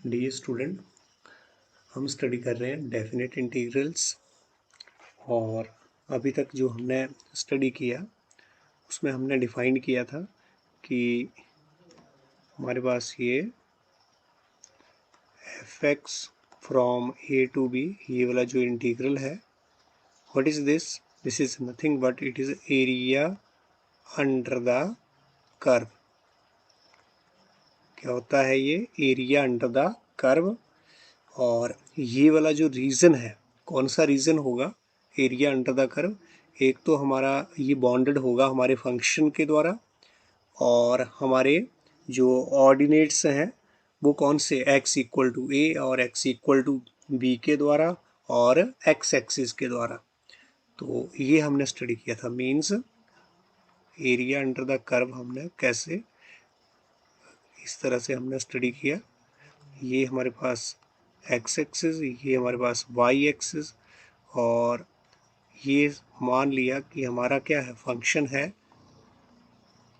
Dear student, हम study कर रहे हैं डेफिनेट इंटीग्रल्स। और अभी तक जो हमने स्टडी किया उसमें हमने डिफाइन किया था कि हमारे पास ये f x from A to b, ये वाला जो इंटीग्रल है, what is this? This is nothing but it is area under the curve. क्या होता है ये? Area under the curve. और ये वाला जो रीजन है, कौन सा रीजन होगा एरिया अंडर द कर्व? एक तो हमारा ये बॉन्डेड होगा हमारे फंक्शन के द्वारा, और हमारे जो ऑर्डिनेट्स हैं वो कौन से, x इक्वल टू ए और x इक्वल टू बी के द्वारा और x एक्सिस के द्वारा। तो ये हमने स्टडी किया था, means area under the curve हमने कैसे, इस तरह से हमने स्टडी किया। ये हमारे पास x एक्सिस, ये हमारे पास y एक्सिस, और ये मान लिया कि हमारा क्या है, फंक्शन है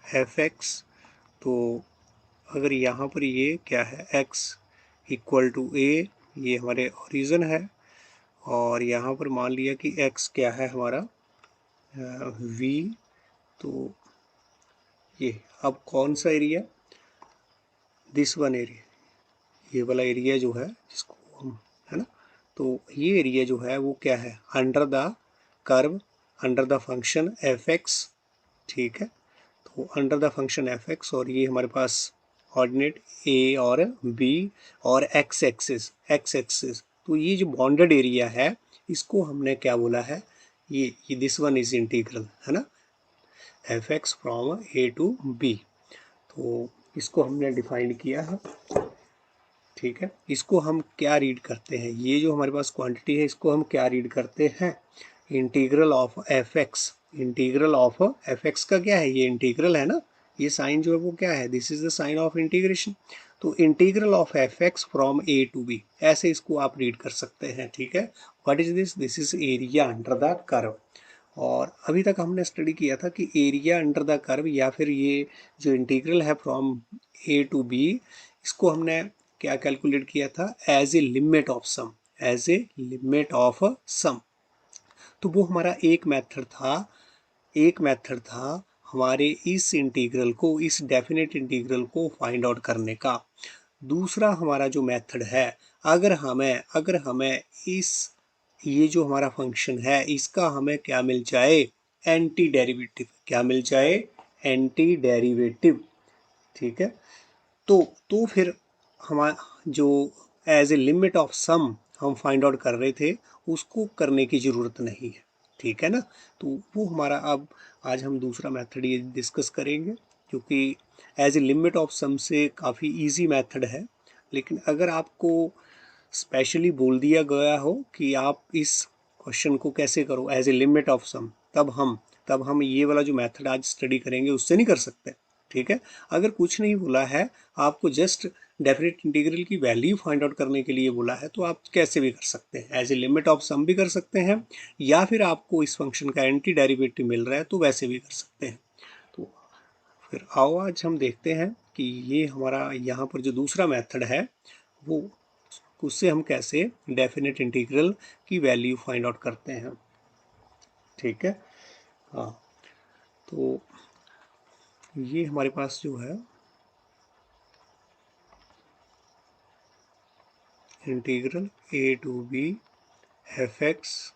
एफ एक्स। तो अगर यहाँ पर ये क्या है, x इक्वल टू ए, ये हमारे ओरिजिन है, और यहाँ पर मान लिया कि x क्या है हमारा v। तो ये अब कौन सा एरिया, दिस वन एरिया, ये वाला एरिया जो है जिसको हम, है ना, तो ये एरिया जो है वो क्या है, under the curve, under the function F x. ठीक है, तो under the function F x, और ये हमारे पास ऑर्डिनेट ए और बी और एक्स एक्सिस। तो ये जो बॉन्डेड एरिया है इसको हमने क्या बोला है, ये दिस वन इज इंटीग्रल, है ना, f x from A to b. तो इसको हमने डिफाइन किया है। ठीक है, इसको हम क्या रीड करते हैं, ये जो हमारे पास क्वांटिटी है इसको हम क्या रीड करते हैं, integral of F x. Integral of F x का क्या है, ये इंटीग्रल है ना, ये साइन जो है वो क्या है, this is the sign of integration. तो integral of F x from A to B, ऐसे इसको आप रीड कर सकते हैं। ठीक है, what is this? This is area under the curve. और अभी तक हमने स्टडी किया था कि एरिया अंडर द कर्व, या फिर ये जो इंटीग्रल है फ्रॉम ए टू बी, इसको हमने क्या कैलकुलेट किया था, as a limit of sum, as a limit of sum. तो वो हमारा एक मेथड था हमारे इस इंटीग्रल को, इस डेफिनेट इंटीग्रल को फाइंड आउट करने का। दूसरा हमारा जो मेथड है, अगर हमें इस, ये जो हमारा फंक्शन है इसका हमें क्या मिल जाए, एंटी डेरिवेटिव, क्या मिल जाए, एंटी डेरिवेटिव। ठीक है, तो फिर हमारा जो एज ए लिमिट ऑफ सम हम फाइंड आउट कर रहे थे, उसको करने की ज़रूरत नहीं है। ठीक है ना, तो वो हमारा अब आज हम दूसरा मेथड ये डिस्कस करेंगे, क्योंकि एज ए लिमिट ऑफ सम से काफ़ी इजी मेथड है। लेकिन अगर आपको स्पेशली बोल दिया गया हो कि आप इस क्वेश्चन को कैसे करो एज ए लिमिट ऑफ सम, तब हम ये वाला जो मेथड आज स्टडी करेंगे उससे नहीं कर सकते। ठीक है, अगर कुछ नहीं बोला है, आपको जस्ट डेफिनेट इंटीग्रल की वैल्यू फाइंड आउट करने के लिए बोला है, तो आप कैसे भी कर सकते हैं, एज ए लिमिट ऑफ सम भी कर सकते हैं, या फिर आपको इस फंक्शन का एंटी डेरिवेटिव मिल रहा है तो वैसे भी कर सकते हैं। तो फिर आओ आज हम देखते हैं कि ये हमारा यहाँ पर जो दूसरा मेथड है वो, उससे हम कैसे डेफिनेट इंटीग्रल की वैल्यू फाइंड आउट करते हैं। ठीक है, हाँ, तो ये हमारे पास जो है integral a to b f x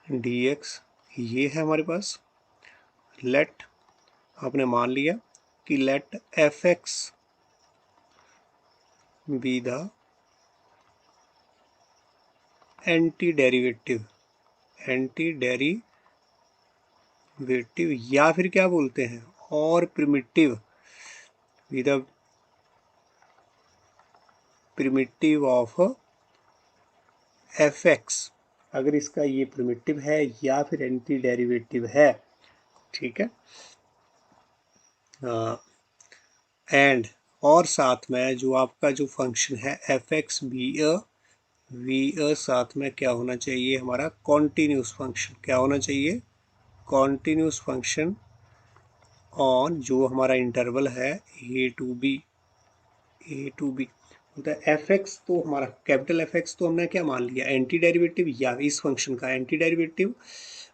d x, ये है हमारे पास। लेट, आपने मान लिया कि let f x be the anti derivative, या फिर क्या बोलते हैं, और primitive, be the primitive of F x. अगर इसका ये प्रिमिटिव है या फिर एंटी डेरिवेटिव है। ठीक है, एंड, और साथ में जो आपका जो फंक्शन है एफ एक्स वी साथ में क्या होना चाहिए, हमारा कॉन्टिन्यूस फंक्शन। क्या होना चाहिए, कॉन्टिन्यूस फंक्शन ऑन जो हमारा इंटरवल है A to B, A to B होता है एफ एक्स, तो हमारा कैपिटल एफ एक्स तो हमने क्या मान लिया, एंटी डेरिवेटिव या इस फंक्शन का anti derivative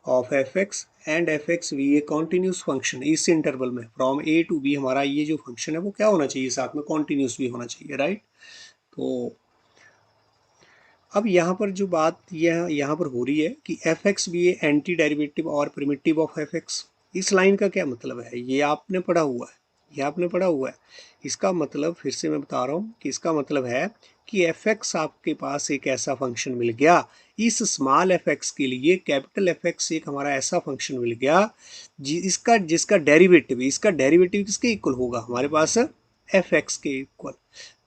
of F x and F x V a continuous function इस इंटरवल में फ्रॉम ए टू बी, हमारा ये जो फंक्शन है वो क्या होना चाहिए, साथ में कॉन्टिन्यूस भी होना चाहिए, राइट। तो अब यहाँ पर जो बात यह यहाँ पर हो रही है कि एफ एक्स भी ए एंटी डेरिवेटिव और प्रिमिटिव ऑफ एफ एक्स, इस लाइन का क्या मतलब है, ये आपने पढ़ा हुआ है, ये आपने पढ़ा हुआ है। इसका मतलब फिर से मैं बता रहा हूँ कि इसका मतलब है कि एफ एक्स आपके पास एक ऐसा फंक्शन मिल गया, इस स्मॉल एफ एक्स के लिए कैपिटल एफ एक्स एक हमारा ऐसा फंक्शन मिल गया जिसका डेरिवेटिव, इसका डेरिवेटिव किसके इक्वल होगा, हमारे पास एफ एक्स के इक्वल।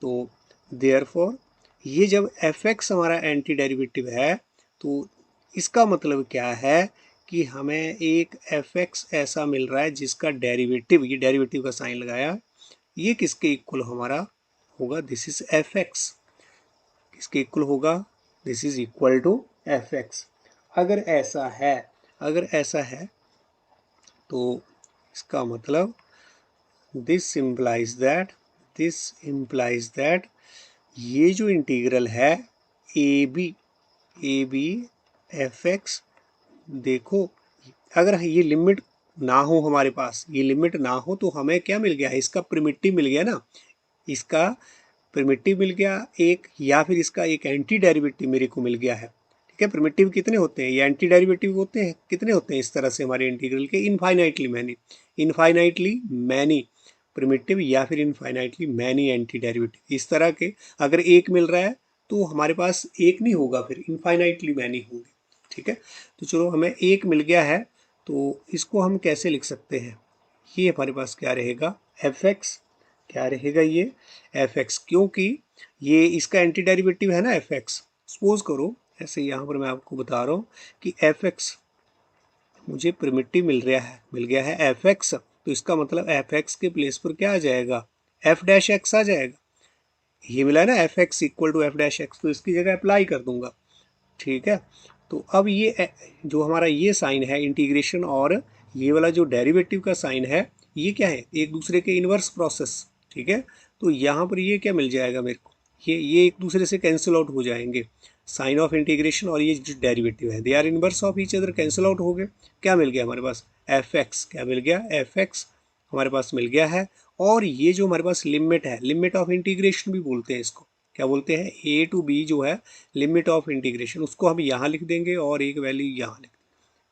तो देयरफॉर ये जब एफ एक्स हमारा एंटी डेरिवेटिव है तो इसका मतलब क्या है कि हमें एक एफ एक्स ऐसा मिल रहा है जिसका डेरिवेटिव, ये डेरिवेटिव का साइन लगाया, ये किसके इक्वल हमारा होगा, दिस इज एफ एक्स, किसके इक्वल होगा, this is equal to f x. अगर ऐसा है, अगर ऐसा है तो इसका मतलब दिस इम्प्लाइज दैट ये जो इंटीग्रल है ए बी एफ एक्स, देखो अगर ये लिमिट ना हो हमारे पास, ये लिमिट ना हो तो हमें क्या मिल गया है, इसका प्रिमिटिव मिल गया ना, इसका प्रिमिटिव मिल गया एक, या फिर इसका एक एंटी डेरिवेटिव मेरे को मिल गया है। ठीक है, प्रिमिटिव कितने होते हैं, ये एंटी डेरिवेटिव होते हैं, कितने होते हैं इस तरह से हमारे इंटीग्रल के, इनफाइनाइटली मैनी प्रिमिटिव या फिर इनफाइनाइटली मैनी एंटी डेरिवेटिव, इस तरह के अगर एक मिल रहा है तो हमारे पास एक नहीं होगा, फिर इनफाइनाइटली मैनी होंगे। ठीक है, तो चलो हमें एक मिल गया है, तो इसको हम कैसे लिख सकते हैं, ये हमारे पास क्या रहेगा, एफ एक्स, क्या रहेगा ये एफ एक्स, क्योंकि ये इसका एंटी डेरिवेटिव है ना एफ एक्स। सपोज करो ऐसे यहाँ पर मैं आपको बता रहा हूँ कि एफ एक्स मुझे प्रिमिटिव मिल गया है एफ एक्स, तो इसका मतलब एफ एक्स के प्लेस पर क्या आ जाएगा, एफ डैश एक्स आ जाएगा, ये मिला है ना f x equal to f dash x, तो इसकी जगह अप्लाई कर दूंगा। ठीक है, तो अब ये जो हमारा ये साइन है इंटीग्रेशन और ये वाला जो डेरिवेटिव का साइन है, ये क्या है, एक दूसरे के इन्वर्स प्रोसेस। ठीक है, तो यहाँ पर ये क्या मिल जाएगा मेरे को, ये एक दूसरे से कैंसिल आउट हो जाएंगे, साइन ऑफ इंटीग्रेशन और ये जो डेरिवेटिव है they are inverse of each other, cancel out हो गए, क्या मिल गया हमारे पास एफ एक्स, क्या मिल गया एफ एक्स हमारे पास मिल गया है। और ये जो हमारे पास लिमिट है, लिमिट ऑफ इंटीग्रेशन भी बोलते हैं इसको, क्या बोलते हैं, ए टू बी जो है लिमिट ऑफ इंटीग्रेशन, उसको हम यहाँ लिख देंगे और एक वैल्यू यहाँ लिख,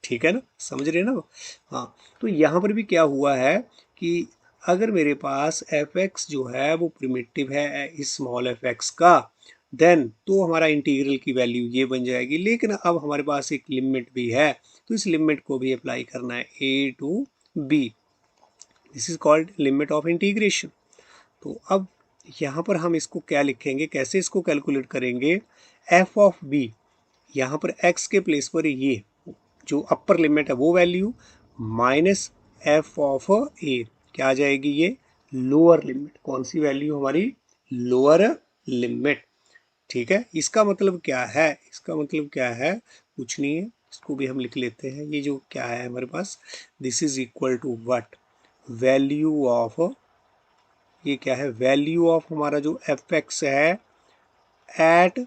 ठीक है ना, समझ रहे हैं ना। हाँ, तो यहाँ पर भी क्या हुआ है कि अगर मेरे पास एफ एक्स जो है वो प्रिमिटिव है इस स्मॉल एफ एक्स का, देन तो हमारा इंटीग्रल की वैल्यू ये बन जाएगी, लेकिन अब हमारे पास एक लिमिट भी है, तो इस लिमिट को भी अप्लाई करना है A to B, this is called limit of integration. तो अब यहाँ पर हम इसको क्या लिखेंगे, कैसे इसको कैलकुलेट करेंगे, एफ ऑफ बी, यहाँ पर एक्स के प्लेस पर ये जो अपर लिमिट है वो वैल्यू माइनस एफ ऑफ ए, क्या आ जाएगी ये लोअर लिमिट, कौन सी वैल्यू हमारी लोअर लिमिट। ठीक है, इसका मतलब क्या है, इसका मतलब क्या है, कुछ नहीं है, इसको भी हम लिख लेते हैं, ये जो क्या है हमारे पास, this is equal to what, value of, ये क्या है, वैल्यू ऑफ हमारा जो एफ एक्स है at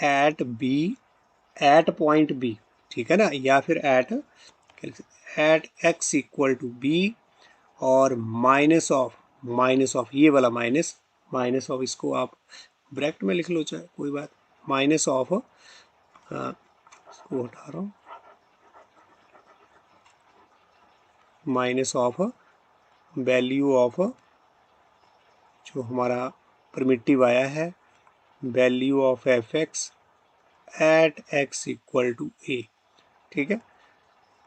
at b, at point b, ठीक है ना, या फिर at x equal to b, और माइनस ऑफ ये वाला माइनस ऑफ, इसको आप ब्रैकेट में लिख लो चाहे कोई बात, माइनस ऑफ, इसको हटा रहा हूँ, माइनस ऑफ वैल्यू ऑफ जो हमारा प्रिमिटिव आया है, value of F x at x equal to a. ठीक है,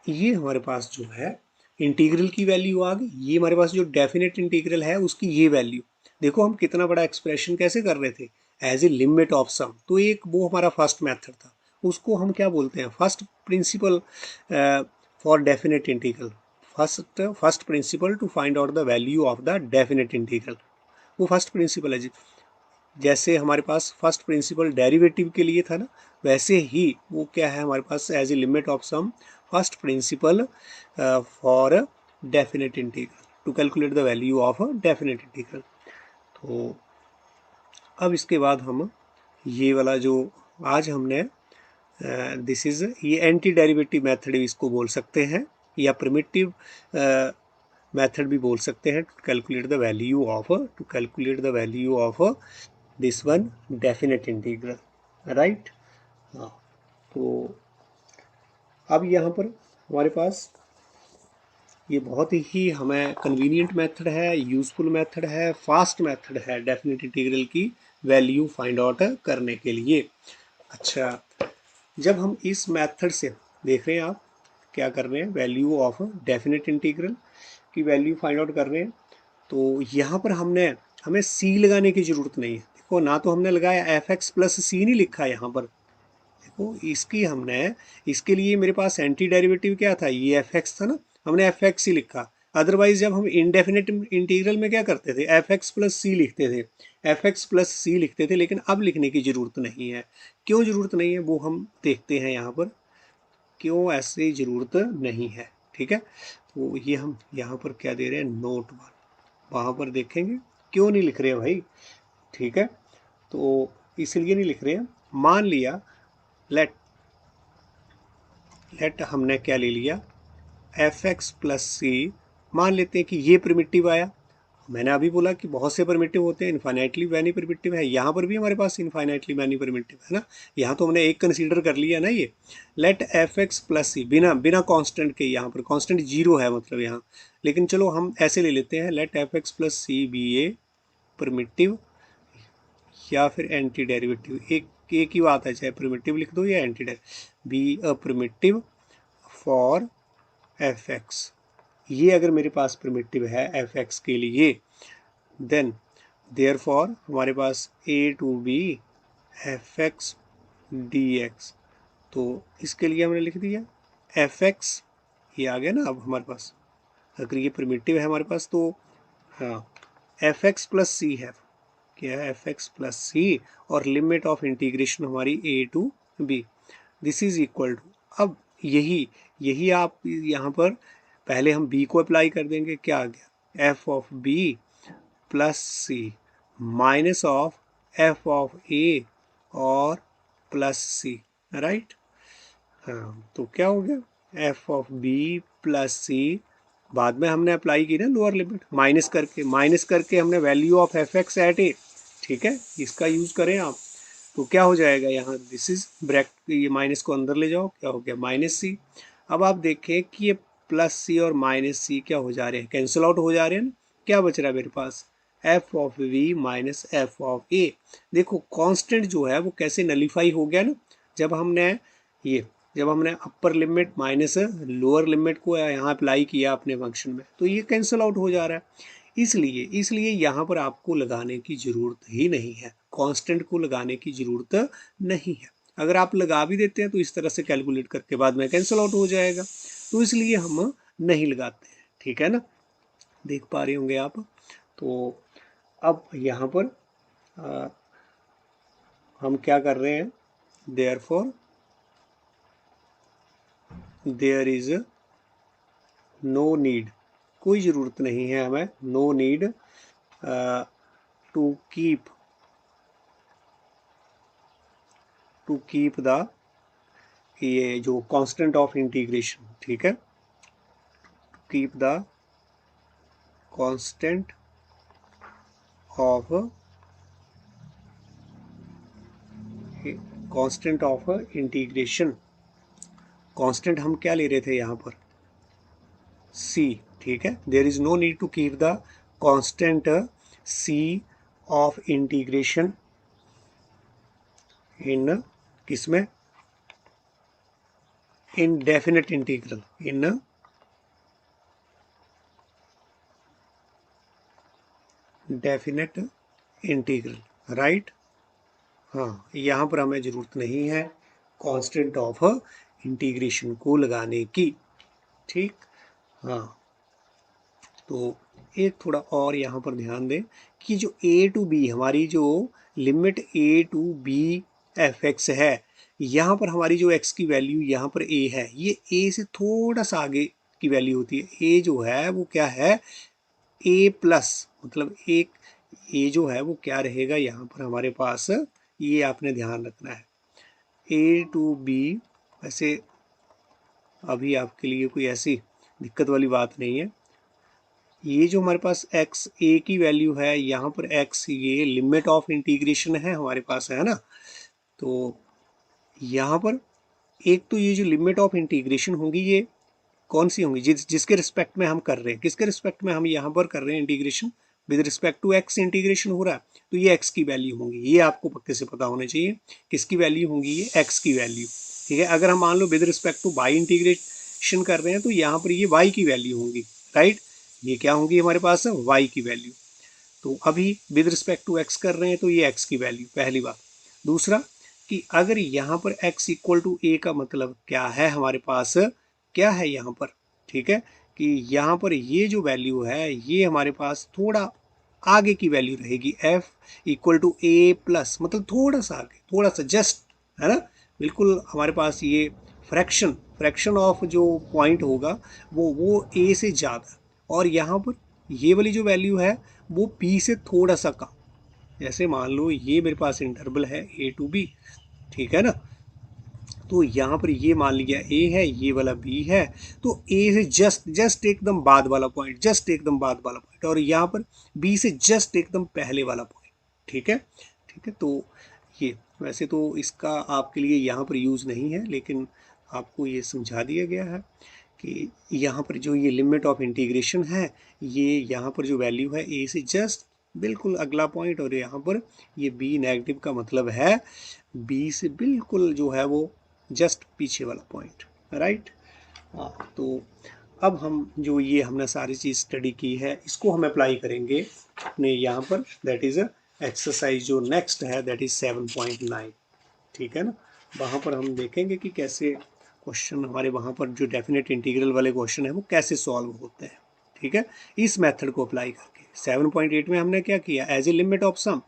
ये हमारे पास जो है इंटीग्रल की वैल्यू आ गई, ये हमारे पास जो डेफिनेट इंटीग्रल है उसकी ये वैल्यू, देखो हम कितना बड़ा एक्सप्रेशन कैसे कर रहे थे, as a limit of sum, तो एक वो हमारा फर्स्ट मेथड था, उसको हम क्या बोलते हैं, first principle for definite integral, first principle to find out the value of the definite integral, वो फर्स्ट प्रिंसिपल है जी। जैसे हमारे पास फर्स्ट प्रिंसिपल डेरिवेटिव के लिए था ना, वैसे ही वो क्या है हमारे पास as a limit of sum first principle for definite integral to calculate the value of definite integral. तो अब इसके बाद हम ये वाला जो आज हमने दिस इज ये एंटी डेरिवेटिव मेथड इसको बोल सकते हैं या प्रिमिटिव मेथड भी बोल सकते हैं, to calculate the value of this one definite integral, right. हाँ, तो अब यहाँ पर हमारे पास ये बहुत ही हमें कन्वीनियंट मेथड है, यूज़फुल मेथड है, फास्ट मेथड है डेफिनेट इंटीग्रल की वैल्यू फाइंड आउट करने के लिए। अच्छा, जब हम इस मेथड से देख रहे हैं, आप क्या कर रहे हैं, वैल्यू ऑफ डेफिनेट इंटीग्रल की वैल्यू फाइंड आउट कर रहे हैं, तो यहाँ पर हमें सी लगाने की ज़रूरत नहीं है। देखो, ना तो हमने लगाया एफ एक्स प्लस सी नहीं लिखा यहाँ पर, देखो इसके लिए मेरे पास एंटी डेरिवेटिव क्या था, ये एफ एक्स था ना, हमने एफ एक्स ही लिखा। अदरवाइज जब हम इनडेफिनेट इंटीग्रल में क्या करते थे, एफ एक्स प्लस सी लिखते थे, एफ एक्स प्लस सी लिखते थे, लेकिन अब लिखने की ज़रूरत नहीं है। क्यों ज़रूरत नहीं है वो हम देखते हैं यहाँ पर, क्यों ऐसी ज़रूरत नहीं है, ठीक है। तो ये हम यहाँ पर क्या दे रहे हैं, नोट वन, वहाँ पर देखेंगे क्यों नहीं लिख रहे हैं भाई, ठीक है। तो इसलिए नहीं लिख रहे हैं, मान लिया लेट हमने क्या ले लिया, एफ एक्स प्लस सी, मान लेते हैं कि ये प्रिमिटिव आया। मैंने अभी बोला कि बहुत से प्रिमिटिव होते हैं, इनफाइनाइटली मैनी प्रिमिटिव है, यहाँ पर भी हमारे पास इनफाइनाइटली मैनी प्रिमिटिव है ना। यहाँ तो हमने एक कंसीडर कर लिया ना, ये लेट एफ एक्स प्लस सी, बिना कांस्टेंट के, यहाँ पर कांस्टेंट जीरो है मतलब यहाँ, लेकिन चलो हम ऐसे ले लेते हैं, let f x plus c be a primitive या फिर एंटी डेरिवेटिव, एक ही बात है, चाहे प्रिमिटिव लिख दो या anti derivative, be a primitive for f x. ये अगर मेरे पास प्रिमिटिव है एफ एक्स के लिए, देन देयरफॉर हमारे पास a to b f x d x, तो इसके लिए हमने लिख दिया एफ एक्स, ये आ गया ना। अब हमारे पास अगर ये प्रिमिटिव है हमारे पास, तो हाँ, एफ एक्स प्लस सी है, क्या है, एफ एक्स प्लस सी, और लिमिट ऑफ इंटीग्रेशन हमारी a to B, this is equal to, अब यही आप यहाँ पर पहले हम b को अप्लाई कर देंगे, क्या आ गया, f of b plus c minus of f of a और प्लस सी, राइट। हाँ, तो क्या हो गया, f of b plus c, बाद में हमने अप्लाई की ना लोअर लिमिट, माइनस करके हमने value of F x at a, ठीक है, इसका यूज़ करें आप, तो क्या हो जाएगा यहाँ, दिस इज ब्रैकेट, ये माइनस को अंदर ले जाओ, क्या हो गया, माइनस सी। अब आप देखें कि ये प्लस सी और माइनस सी क्या हो जा रहे हैं, कैंसिल आउट हो जा रहे हैं ना। क्या बच रहा है मेरे पास, f of b minus f of a. देखो कांस्टेंट जो है वो कैसे नलीफाई हो गया ना, जब हमने ये जब हमने upper limit minus lower limit को यहाँ अप्लाई किया अपने फंक्शन में, तो ये कैंसिल आउट हो जा रहा है। इसलिए यहाँ पर आपको लगाने की ज़रूरत ही नहीं है, कांस्टेंट को लगाने की ज़रूरत नहीं है। अगर आप लगा भी देते हैं तो इस तरह से कैलकुलेट करके बाद में कैंसिल आउट हो जाएगा, तो इसलिए हम नहीं लगाते हैं, ठीक है ना, देख पा रहे होंगे आप। तो अब यहाँ पर हम क्या कर रहे हैं, therefore there is no need, कोई ज़रूरत नहीं है हमें, no need to keep the, ये जो कांस्टेंट ऑफ इंटीग्रेशन, ठीक है, keep the constant of integration. Constant हम क्या ले रहे थे यहाँ पर, सी, ठीक है, there is no need to keep the constant c of integration in किसमें, in definite integral, in definite integral, right. हाँ, यहाँ पर हमें ज़रूरत नहीं है कांस्टेंट ऑफ इंटीग्रेशन को लगाने की, ठीक। हाँ, तो एक थोड़ा और यहाँ पर ध्यान दें कि जो a टू b हमारी जो limit a to b f x है, यहाँ पर हमारी जो x की वैल्यू यहाँ पर a है, ये a से थोड़ा सा आगे की वैल्यू होती है। a जो है वो क्या है, a प्लस, मतलब एक ए जो है वो क्या रहेगा यहाँ पर हमारे पास, ये आपने ध्यान रखना है। ए टू बी, वैसे अभी आपके लिए कोई ऐसी दिक्कत वाली बात नहीं है। ये जो हमारे पास एक्स ए की वैल्यू है, यहाँ पर एक्स ये लिमिट ऑफ इंटीग्रेशन है हमारे पास, है ना। तो यहाँ पर एक तो ये जो लिमिट ऑफ इंटीग्रेशन होंगी ये कौन सी होंगी, जिसके रिस्पेक्ट में हम कर रहे हैं, किसके रिस्पेक्ट में हम यहाँ पर कर रहे हैं integration, with respect to x integration हो रहा है, तो ये एक्स की वैल्यू होंगी। ये आपको पक्के से पता होना चाहिए किसकी वैल्यू होंगी, ये एक्स की वैल्यू। ठीक है, अगर हम मान लो with respect to y integration कर रहे हैं तो यहाँ पर ये वाई की वैल्यू होंगी, राइट। ये क्या होंगी हमारे पास, वाई की वैल्यू। तो अभी विद रिस्पेक्ट टू एक्स कर रहे हैं तो ये एक्स की वैल्यू, पहली बात। दूसरा कि अगर यहाँ पर x इक्वल टू ए का मतलब क्या है हमारे पास, क्या है यहाँ पर, ठीक है, कि यहाँ पर ये जो वैल्यू है ये हमारे पास थोड़ा आगे की वैल्यू रहेगी, f equal to a plus, मतलब थोड़ा सा आगे, थोड़ा सा जस्ट, है ना। बिल्कुल हमारे पास ये फ्रैक्शन ऑफ जो पॉइंट होगा वो a से ज़्यादा, और यहाँ पर ये वाली जो वैल्यू है वो p से थोड़ा सा कम। जैसे मान लो ये मेरे पास इंटरवल है a टू b, ठीक है ना। तो यहाँ पर ये मान लिया a है, ये वाला b है, तो a से जस्ट एकदम बाद वाला पॉइंट, जस्ट एकदम बाद वाला पॉइंट, और यहाँ पर b से जस्ट एकदम पहले वाला पॉइंट। ठीक है, ठीक है। तो ये वैसे तो इसका आपके लिए यहाँ पर यूज़ नहीं है, लेकिन आपको ये समझा दिया गया है कि यहाँ पर जो ये लिमिट ऑफ इंटीग्रेशन है, ये यहाँ पर जो वैल्यू है a से जस्ट बिल्कुल अगला पॉइंट, और यहाँ पर ये b नेगेटिव का मतलब है b से बिल्कुल जो है वो जस्ट पीछे वाला पॉइंट, राइट। हाँ, तो अब हम जो ये हमने सारी चीज़ स्टडी की है इसको हम अप्लाई करेंगे अपने यहाँ पर, दैट इज़ एक्सरसाइज जो नेक्स्ट है, दैट इज़ 7.9। ठीक है ना, वहाँ पर हम देखेंगे कि कैसे क्वेश्चन हमारे वहाँ पर जो डेफिनेट इंटीग्रल वाले क्वेश्चन है वो कैसे सॉल्व होते हैं। ठीक है, इस मेथड को अप्लाई करके 7.8 में हमने क्या किया, एज ए लिमिट ऑफ सम।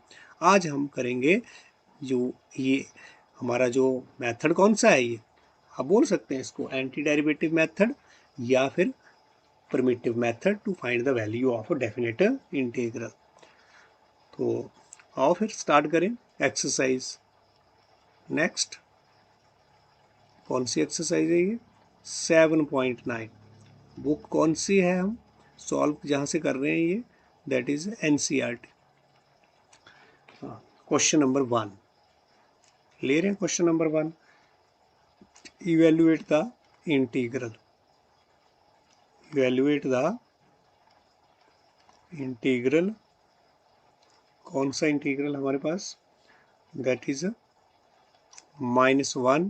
आज हम करेंगे जो ये हमारा जो मेथड कौन सा है, ये आप बोल सकते हैं इसको एंटी डेरिवेटिव मेथड या फिर primitive method to find the value of a definite integral. तो आओ फिर स्टार्ट करें एक्सरसाइज नेक्स्ट। कौन सी एक्सरसाइज है ये, 7.9। बुक कौन सी है हम सॉल्व जहाँ से कर रहे हैं ये, दैट इज एनसीईआरटी। हाँ, क्वेश्चन नंबर 1 ले रहे हैं। Question number 1, evaluate the integral, evaluate the integral. कौन सा इंटीग्रल हमारे पास, that is -1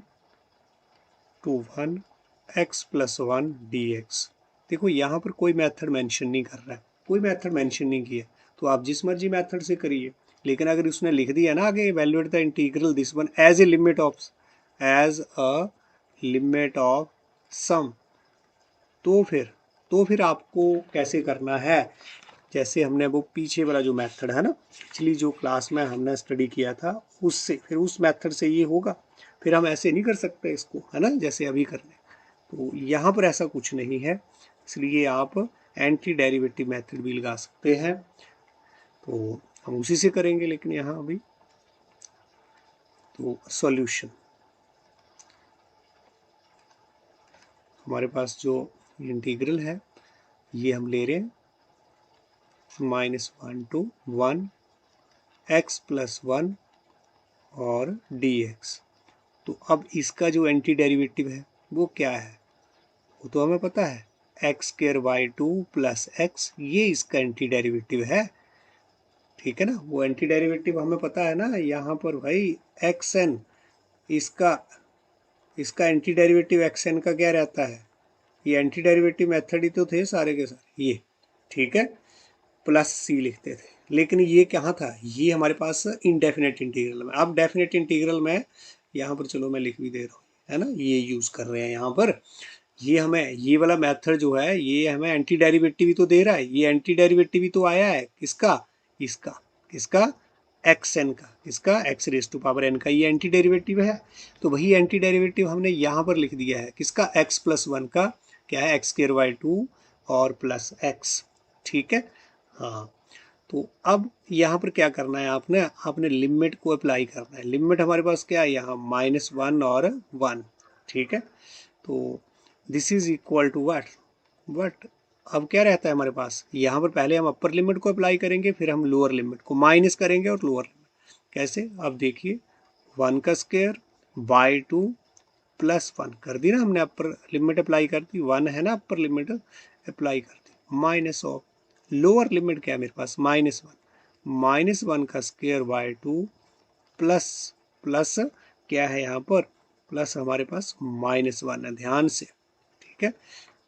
to 1 x + 1 dx। देखो यहाँ पर कोई मेथड मेंशन नहीं कर रहा है, कोई मेथड मेंशन नहीं किया, तो आप जिस मर्जी मेथड से करिए, लेकिन अगर उसने लिख दिया ना आगे evaluate the integral this one as a limit of, as a limit of sum, तो फिर आपको कैसे करना है, जैसे हमने वो पीछे वाला जो मेथड है ना, पिछली जो क्लास में हमने स्टडी किया था उससे, फिर उस मेथड से ये होगा। फिर हम ऐसे नहीं कर सकते इसको, है ना, जैसे अभी कर रहे हैं। तो यहाँ पर ऐसा कुछ नहीं है, इसलिए आप एंटी डेरिवेटिव मेथड भी लगा सकते हैं। तो हम उसी से करेंगे, लेकिन यहाँ अभी तो सॉल्यूशन हमारे पास जो इंटीग्रल है ये हम ले रहे हैं -1 to 1 x + 1 और dx। तो अब इसका जो एंटी डेरिवेटिव है वो क्या है, वो तो हमें पता है x² + x, ये इसका एंटी डेरिवेटिव है। ठीक है ना, वो एंटी डेरिवेटिव हमें पता है ना, यहाँ पर भाई xn, इसका एंटी डेरिवेटिव xn का क्या रहता है, ये एंटी डेरिवेटिव मेथड ही तो थे सारे के सारे ये। ठीक है, +c लिखते थे, लेकिन ये कहाँ था, ये हमारे पास इनडेफिनेट इंटीग्रल में। अब डेफिनेट इंटीग्रल में यहाँ पर चलो मैं लिख भी दे रहा हूँ, है ना, ये यूज़ कर रहे हैं यहाँ पर। ये हमें ये वाला मेथड जो है ये हमें एंटी डेरिवेटिव ही तो दे रहा है, ये एंटी डेरिवेटिव ही तो आया है किसका, किसका xn का, किसका x⁻n का, ये एंटी डेरिवेटिव है। तो वही एंटी डेरिवेटिव हमने यहाँ पर लिख दिया है, किसका x + 1 का, क्या है x² और +x। ठीक है, हाँ। तो अब यहाँ पर क्या करना है, आपने लिमिट को अप्लाई करना है। लिमिट हमारे पास क्या है यहाँ, -1 और 1, ठीक है। तो this is equal to what अब क्या रहता है हमारे पास, यहाँ पर पहले हम अपर लिमिट को अप्लाई करेंगे, फिर हम लोअर लिमिट को माइनस करेंगे और लोअर लिमिट कैसे, अब देखिए 1 का स्क्वायर बाई 2 प्लस 1 कर दी ना हमने, अपर लिमिट अप्लाई कर दी, 1 है ना अपर लिमिट अप्लाई कर दी, माइनस ऑफ लोअर लिमिट क्या है मेरे पास, -1 का स्क्वायर बाय 2 प्लस प्लस क्या है यहाँ पर, प्लस हमारे पास -1 है, ध्यान से, ठीक है।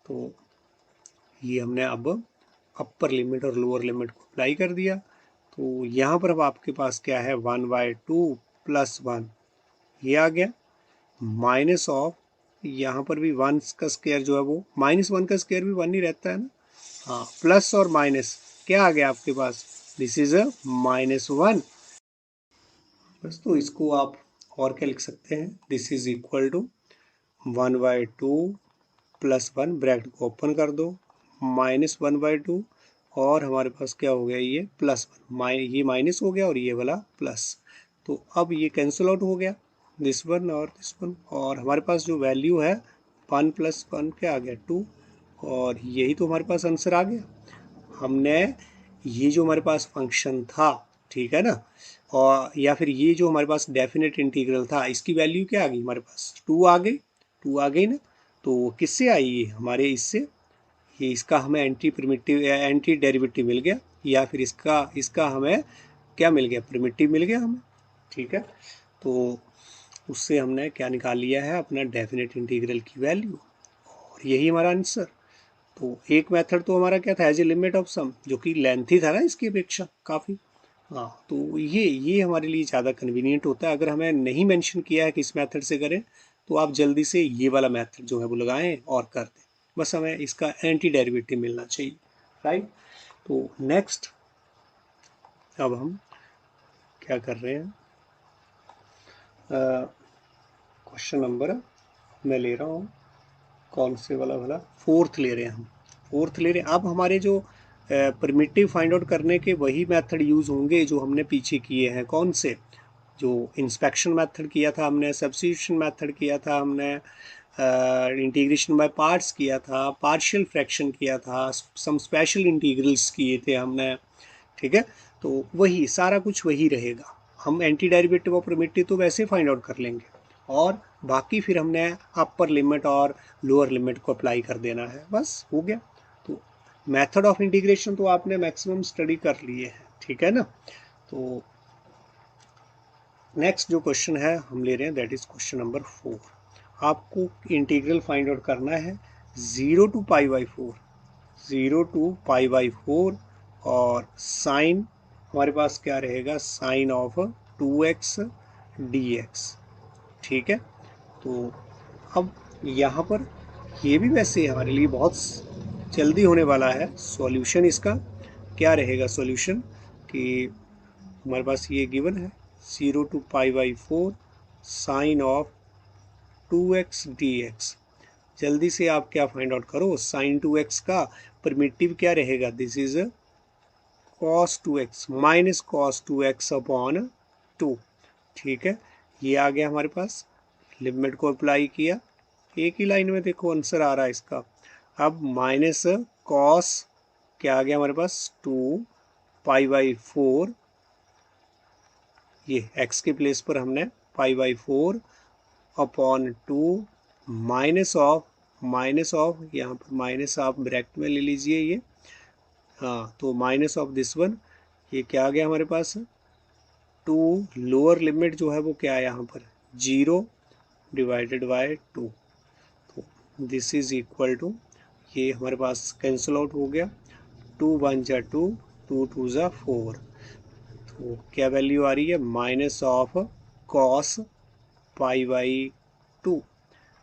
तो ये हमने अब अपर लिमिट और लोअर लिमिट को अप्लाई कर दिया। तो यहाँ पर अब आपके पास क्या है, 1/2 प्लस 1 ये आ गया, माइनस ऑफ यहाँ पर भी 1 का स्क्वायर जो है वो -1 का स्क्वायर भी 1 ही रहता है ना, हाँ, प्लस और माइनस क्या आ गया आपके पास, दिस इज अ -1 बस। तो इसको आप और क्या लिख सकते हैं, this is equal to 1/2 plus 1 bracket को ओपन कर दो, -1/2 और हमारे पास क्या हो गया ये +1, ये माइनस हो गया और ये वाला प्लस। तो अब ये कैंसिल आउट हो गया, दिस वन और दिस वन, और हमारे पास जो वैल्यू है 1 + 1 क्या आ गया 2, और यही तो हमारे पास आंसर आ गया। हमने ये जो हमारे पास फंक्शन था, ठीक है ना, और या फिर ये जो हमारे पास डेफिनेट इंटीग्रल था, इसकी वैल्यू क्या आ गई हमारे पास, 2 आ गई ना। तो किससे आई ये हमारे, इससे, ये इसका हमें एंटी डेरिवेटिव मिल गया, या फिर इसका हमें क्या मिल गया, प्रिमिटिव मिल गया हमें, ठीक है। तो उससे हमने क्या निकाल लिया है, अपना डेफिनेट इंटीग्रल की वैल्यू, और यही हमारा आंसर। तो एक मेथड तो हमारा क्या था, एज ए लिमिट ऑफ सम, जो कि लेंथी था ना इसकी अपेक्षा काफ़ी, हाँ। तो ये हमारे लिए ज़्यादा कन्वीनियंट होता है। अगर हमें नहीं मेंशन किया है कि इस मेथड से करें, तो आप जल्दी से ये वाला मेथड जो है वो लगाएं और कर दें, बस हमें इसका एंटी डेरिवेटिव मिलना चाहिए, राइट। तो नेक्स्ट अब हम क्या कर रहे हैं, क्वेश्चन नंबर मैं ले रहा हूँ, कौन से वाला भला, फोर्थ ले रहे हैं हम, फोर्थ ले रहे हैं। अब हमारे जो प्रिमिटिव फाइंड आउट करने के वही मेथड यूज़ होंगे जो हमने पीछे किए हैं, कौन से, जो इंस्पेक्शन मेथड किया था हमने, सब्स्टिट्यूशन मेथड किया था हमने, इंटीग्रेशन बाय पार्ट्स किया था, पार्शियल फ्रैक्शन किया था, सम स्पेशल इंटीग्रल्स किए थे हमने, ठीक है। तो वही सारा कुछ वही रहेगा, हम एंटी डेरिवेटिव ऑफ प्रिमिटिव तो वैसे फाइंड आउट कर लेंगे, और बाकी फिर हमने अपर लिमिट और लोअर लिमिट को अप्लाई कर देना है, बस हो गया। तो मेथड ऑफ इंटीग्रेशन तो आपने मैक्सिमम स्टडी कर लिए हैं, ठीक है ना। तो नेक्स्ट जो क्वेश्चन है हम ले रहे हैं, दैट इज क्वेश्चन नंबर 4। आपको इंटीग्रल फाइंड आउट करना है 0 to π/4, 0 to π/4, और साइन हमारे पास क्या रहेगा, साइन ऑफ 2x dx, ठीक है। तो अब यहाँ पर ये भी वैसे हमारे लिए बहुत जल्दी होने वाला है। सॉल्यूशन इसका क्या रहेगा, सॉल्यूशन कि हमारे पास ये गिवन है 0 to π/4 sign of 2x dx। जल्दी से आप क्या फाइंड आउट करो, साइन 2x का प्रिमिटिव क्या रहेगा, this is cos 2x minus cos 2x upon 2, ठीक है। ये आ गया हमारे पास, लिमिट को अप्लाई किया, एक ही लाइन में देखो आंसर आ रहा है इसका। अब माइनस कॉस क्या आ गया हमारे पास 2π/4, ये x के प्लेस पर हमने π/4 अपॉन 2 माइनस ऑफ यहाँ पर माइनस आप ब्रैकेट में ले लीजिए ये, हाँ, तो माइनस ऑफ दिस वन, ये क्या आ गया हमारे पास 2, लोअर लिमिट जो है वो क्या है यहाँ पर 0 डिवाइडेड बाय 2, तो दिस इज इक्वल टू, ये हमारे पास कैंसिल आउट हो गया, 2 1 जा 2, 2 2 जा 4, तो क्या वैल्यू आ रही है, माइनस ऑफ कॉस π/2,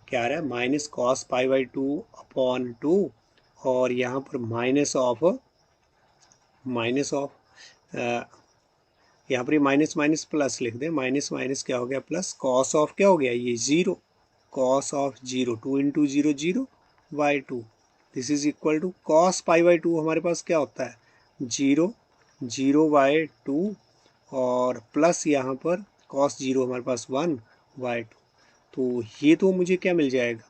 क्या आ रहा है, माइनस कॉस π/2 अपॉन 2, और यहाँ पर माइनस ऑफ यहाँ पर ये माइनस माइनस प्लस लिख दें, माइनस माइनस क्या हो गया प्लस, कॉस ऑफ क्या हो गया ये 0, cos of 0, 2 × 0 0/2, this is equal to cos π/2 हमारे पास क्या होता है 0 0/2 और प्लस यहाँ पर cos 0 हमारे पास 1/2। तो ये तो मुझे क्या मिल जाएगा,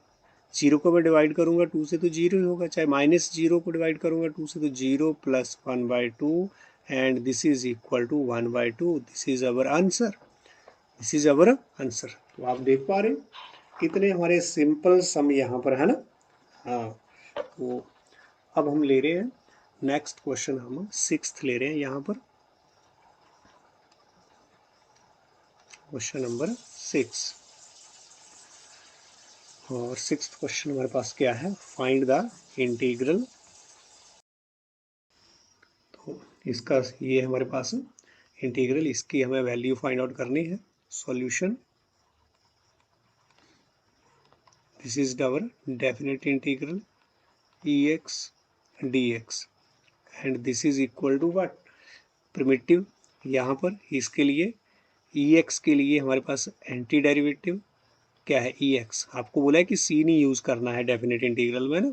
0 को मैं डिवाइड करूँगा 2 से तो 0 ही होगा, चाहे -0 को डिवाइड करूँगा 2 से तो 0 + 1/2 and this is equal to 1/2। This is our answer, this is our answer. तो आप देख पा रहे हैं कितने हमारे सिंपल सम यहाँ पर है ना। हाँ, तो अब हम ले रहे हैं नेक्स्ट क्वेश्चन, हम 6th ले रहे हैं यहाँ पर, क्वेश्चन नंबर 6। और 6th क्वेश्चन हमारे पास क्या है, फाइंड द इंटीग्रल। तो इसका ये हमारे पास इंटीग्रल, इसकी हमें वैल्यू फाइंड आउट करनी है। Solution, this is our definite integral ex dx and this is equal to what, primitive. यहाँ पर इसके लिए ex के लिए हमारे पास एंटी डेरिवेटिव क्या है, ex। आपको बोला है कि c नहीं यूज करना है डेफिनेट इंटीग्रल में ना।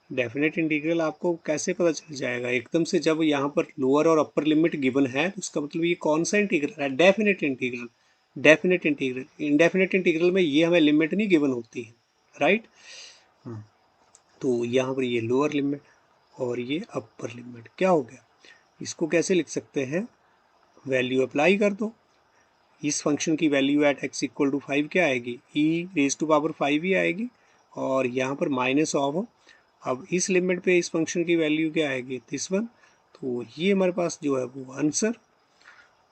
डेफिनेट इंटीग्रल आपको कैसे पता चल जाएगा एकदम से, जब यहाँ पर लोअर और अपर लिमिट गिवन है तो उसका मतलब ये कौन सा इंटीग्रल है, definite integral. Definite integral, indefinite integral में ये हमें लिमिट नहीं गिवन होती है, राइट। तो यहाँ पर ये लोअर लिमिट और ये अपर लिमिट क्या हो गया, इसको कैसे लिख सकते हैं, वैल्यू अप्लाई कर दो। इस फंक्शन की value at x equal to 5 क्या आएगी, e⁻5 ही आएगी। और यहाँ पर माइनस ऑफ, अब इस लिमिट पे इस फंक्शन की वैल्यू क्या आएगी, दिस वन। तो ये हमारे पास जो है वो आंसर,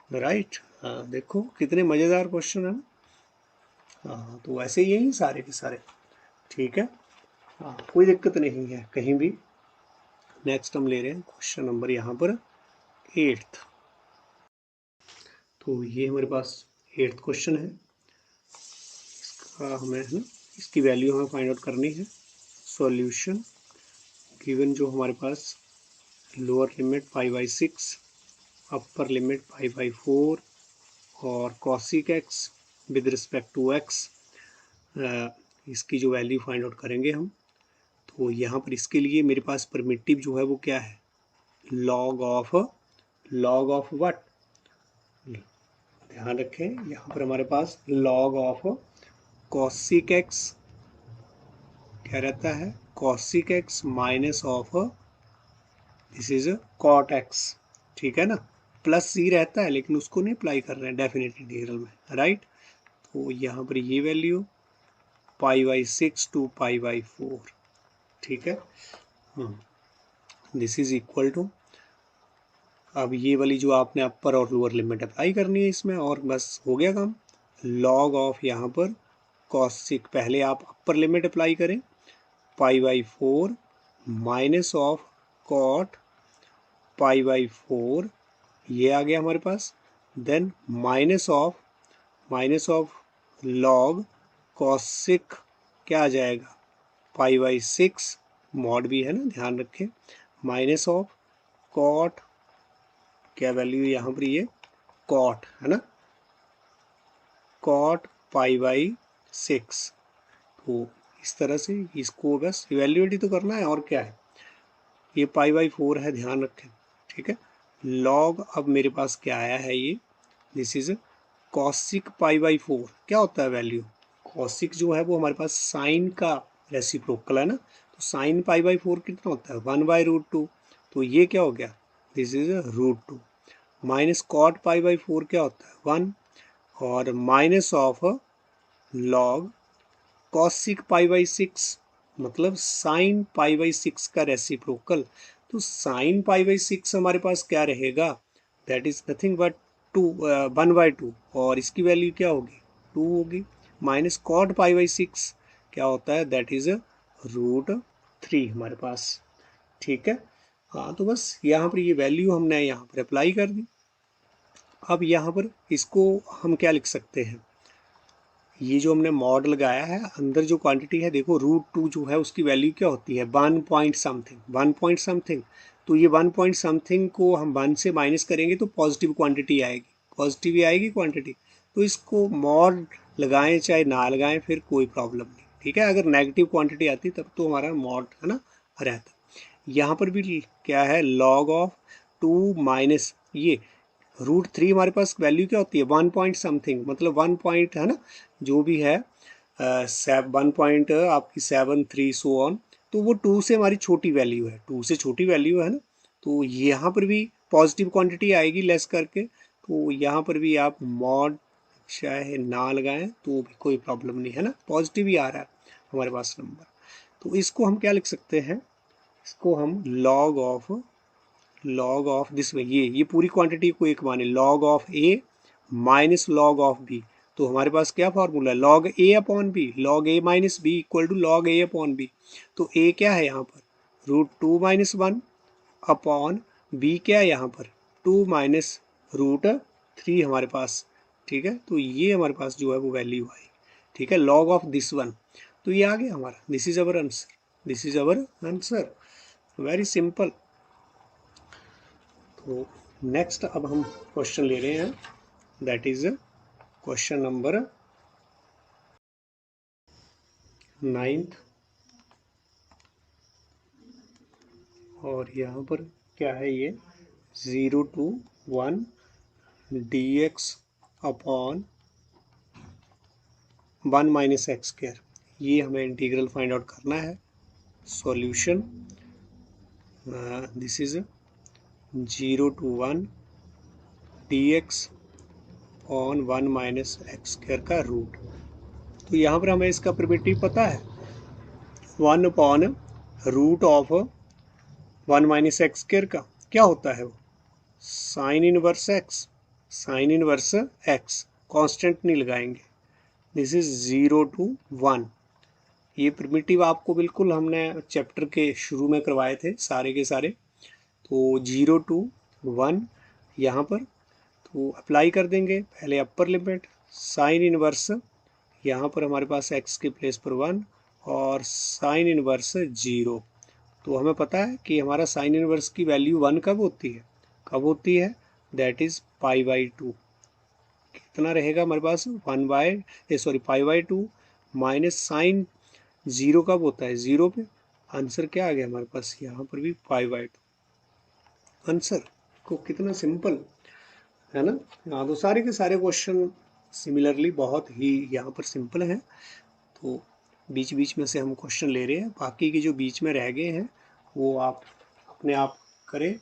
राइट। हाँ, देखो कितने मज़ेदार क्वेश्चन है। हाँ, तो ऐसे ही यही सारे के सारे, ठीक है। हाँ, कोई दिक्कत नहीं है कहीं भी। नेक्स्ट हम ले रहे हैं क्वेश्चन नंबर यहाँ पर 8th। तो ये हमारे पास 8th क्वेश्चन है, इसका हमें है ना, इसकी वैल्यू हमें फाइंड आउट करनी है। सॉल्यूशन, गिवन जो हमारे पास लोअर लिमिट π/6, अपर लिमिट π/4 और cosec x with respect to x, इसकी जो वैल्यू फाइंड आउट करेंगे हम। तो यहाँ पर इसके लिए मेरे पास परमिटिव जो है वो क्या है, लॉग ऑफ व्हाट, ध्यान रखें यहाँ पर हमारे पास लॉग ऑफ cosec x क्या रहता है, cosec x minus of this is cot x, ठीक है ना। प्लस c रहता है लेकिन उसको नहीं अप्लाई कर रहे हैं डेफिनेट इंटीग्रल में, राइट। तो यहाँ पर ये वैल्यू π/6 टू π/4, ठीक है। दिस इज इक्वल टू, अब ये वाली जो आपने अपर और लोअर लिमिट अप्लाई करनी है इसमें, और बस हो गया काम। लॉग ऑफ यहाँ पर cosec, पहले आप अपर लिमिट अप्लाई करें π/4 माइनस ऑफ cot π/4, ये आ गया हमारे पास। Then minus of log cosec क्या आ जाएगा, π/6 मॉड भी है ना, ध्यान रखें। माइनस ऑफ cot, क्या वैल्यू यहाँ पर, ये cot है ना, cot π/6। तो इस तरह से इसको बस इवेल्युएट ही तो करना है, और क्या है, ये π/4 है, ध्यान रखें, ठीक है। लॉग, अब मेरे पास क्या आया है, ये दिस इज cosec π/4 क्या होता है वैल्यू, cosec जो है वो हमारे पास साइन का रेसिप्रोकल है ना। तो साइन π/4 कितना होता है, 1/√2। तो ये क्या हो गया, दिस इज √2। माइनस cot π/4 क्या होता है, 1, और माइनस ऑफ लॉग cosec π/6 मतलब साइन π/6 का रेसिप्रोकल। तो साइन π/6 हमारे पास क्या रहेगा, दैट इज नथिंग बट 1/2, और इसकी वैल्यू क्या होगी, 2 होगी। माइनस cot π/6 क्या होता है, दैट इज √3 हमारे पास, ठीक है। हाँ, तो बस यहाँ पर ये वैल्यू हमने यहाँ पर अप्लाई कर दी। अब यहाँ पर इसको हम क्या लिख सकते हैं, ये जो हमने मॉड लगाया है, अंदर जो क्वांटिटी है देखो, √2 जो है उसकी वैल्यू क्या होती है, 1 पॉइंट समथिंग। तो ये 1 पॉइंट समथिंग को हम 1 से माइनस करेंगे तो पॉजिटिव क्वांटिटी आएगी, पॉजिटिव ही आएगी क्वांटिटी। तो इसको मॉड लगाएं चाहे ना लगाएं फिर कोई प्रॉब्लम नहीं, ठीक है। अगर नेगेटिव क्वांटिटी आती तब तो हमारा मॉड है ना रहता। यहाँ पर भी क्या है, लॉग ऑफ 2 माइनस ये √3 हमारे पास वैल्यू क्या होती है 1 पॉइंट समथिंग, मतलब 1 पॉइंट है ना, जो भी है 1 पॉइंट आपकी 7 3 सो ऑन, तो वो 2 से हमारी छोटी वैल्यू है, 2 से छोटी वैल्यू है ना, तो यहाँ पर भी पॉजिटिव क्वांटिटी आएगी लेस करके, तो यहाँ पर भी आप मॉड चाहे ना लगाएं तो भी कोई प्रॉब्लम नहीं है ना, पॉजिटिव ही आ रहा है हमारे पास नंबर। तो इसको हम क्या लिख सकते हैं, इसको हम लॉग ऑफ दिस में, ये पूरी क्वांटिटी को एक माने log of a minus log of b, तो हमारे पास क्या फॉर्मूला है log a upon b, log a minus b equal to log a upon b. तो ए क्या है यहाँ पर √2 - 1 अपॉन बी क्या है यहाँ पर 2 माइनस √3 हमारे पास, ठीक है, तो ये हमारे पास जो है वो वैल्यू आई, ठीक है, लॉग ऑफ दिस वन, तो ये आ गया हमारा, this is our answer, this is our answer, very simple. तो नेक्स्ट अब हम क्वेश्चन ले रहे हैं, that is question number 9th, और यहाँ पर क्या है ये 0 to 1 dx upon 1 minus x square, ये हमें इंटीग्रल फाइंड आउट करना है। Solution this is 0 to 1 dx on 1 minus x square का रूट, तो यहाँ पर हमें इसका प्रिमिटिव पता है 1 upon root of 1 minus x square का क्या होता है वो sine inverse x, sine inverse x, constant नहीं लगाएंगे, दिस इज 0 to 1, ये प्रिमिटिव आपको बिल्कुल हमने चैप्टर के शुरू में करवाए थे सारे के सारे, तो 0 to 1 यहाँ पर, तो अप्लाई कर देंगे पहले अपर लिमिट साइन इनवर्स, यहाँ पर हमारे पास x के प्लेस पर 1 और साइन इनवर्स 0, तो हमें पता है कि हमारा साइन इनवर्स की वैल्यू 1 कब होती है दैट इज π/2, कितना रहेगा हमारे पास 1/π/2 माइनस साइन 0 कब होता है 0 पे, आंसर क्या आ गया हमारे पास यहाँ पर भी π/2, आंसर को कितना सिंपल है ना। हाँ, तो सारे के सारे क्वेश्चन सिमिलरली बहुत ही यहाँ पर सिंपल हैं, तो बीच बीच में से हम क्वेश्चन ले रहे हैं, बाकी के जो बीच में रह गए हैं वो आप अपने आप करें,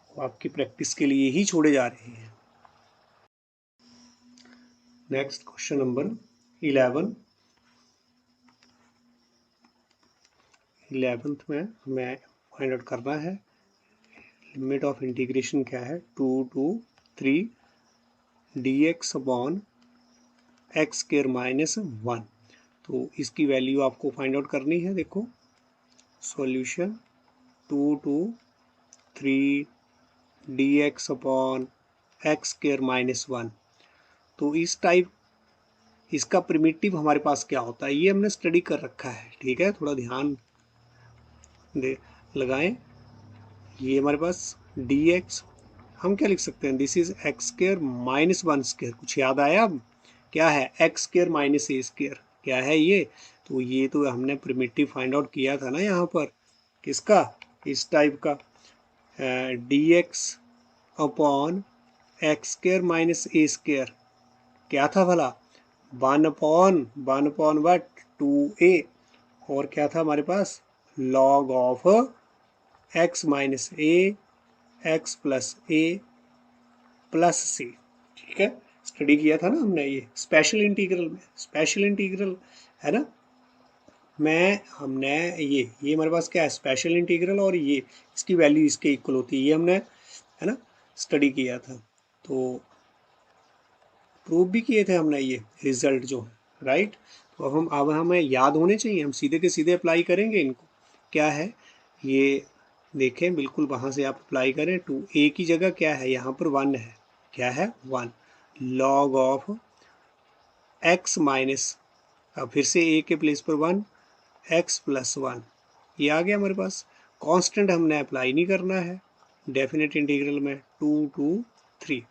वो आपकी प्रैक्टिस के लिए ही छोड़े जा रहे हैं। नेक्स्ट क्वेश्चन नंबर 11th में हमें फाइंड आउट करना है लिमिट ऑफ इंटीग्रेशन क्या है 2 to 3 dx upon x square minus 1, तो इसकी वैल्यू आपको फाइंड आउट करनी है। देखो solution 2 to 3 dx upon x square minus 1, तो इस टाइप इसका प्रिमिटिव हमारे पास क्या होता है ये हमने स्टडी कर रखा है, ठीक है, थोड़ा ध्यान दे लगाएं। ये हमारे पास dx हम क्या लिख सकते हैं this is x square minus 1 square, कुछ याद आया अब क्या है x square minus a square क्या है ये, तो ये तो हमने प्रिमिटिव फाइंड आउट किया था ना यहाँ पर, किसका इस टाइप का dx upon x square minus a square क्या था भला 1 अपॉन वट 2a, और क्या था हमारे पास log of x minus a x plus a plus c, ठीक है, स्टडी किया था ना हमने ये स्पेशल इंटीग्रल में, स्पेशल इंटीग्रल है ना, हमने ये हमारे पास क्या है स्पेशल इंटीग्रल, और ये इसकी वैल्यू इसके इक्वल होती है, ये हमने है ना स्टडी किया था, तो प्रूव भी किए थे हमने ये रिजल्ट जो है राइट। तो अब हमें याद होने चाहिए, हम सीधे के सीधे अप्लाई करेंगे इनको, क्या है ये देखें बिल्कुल वहाँ से आप अप्लाई करें, टू ए की जगह क्या है यहाँ पर 1 है, क्या है 1 लॉग ऑफ एक्स माइनस, अब फिर से ए के प्लेस पर 1 एक्स प्लस 1, ये आ गया हमारे पास, कांस्टेंट हमने अप्लाई नहीं करना है डेफिनेट इंटीग्रल में 2 to 3,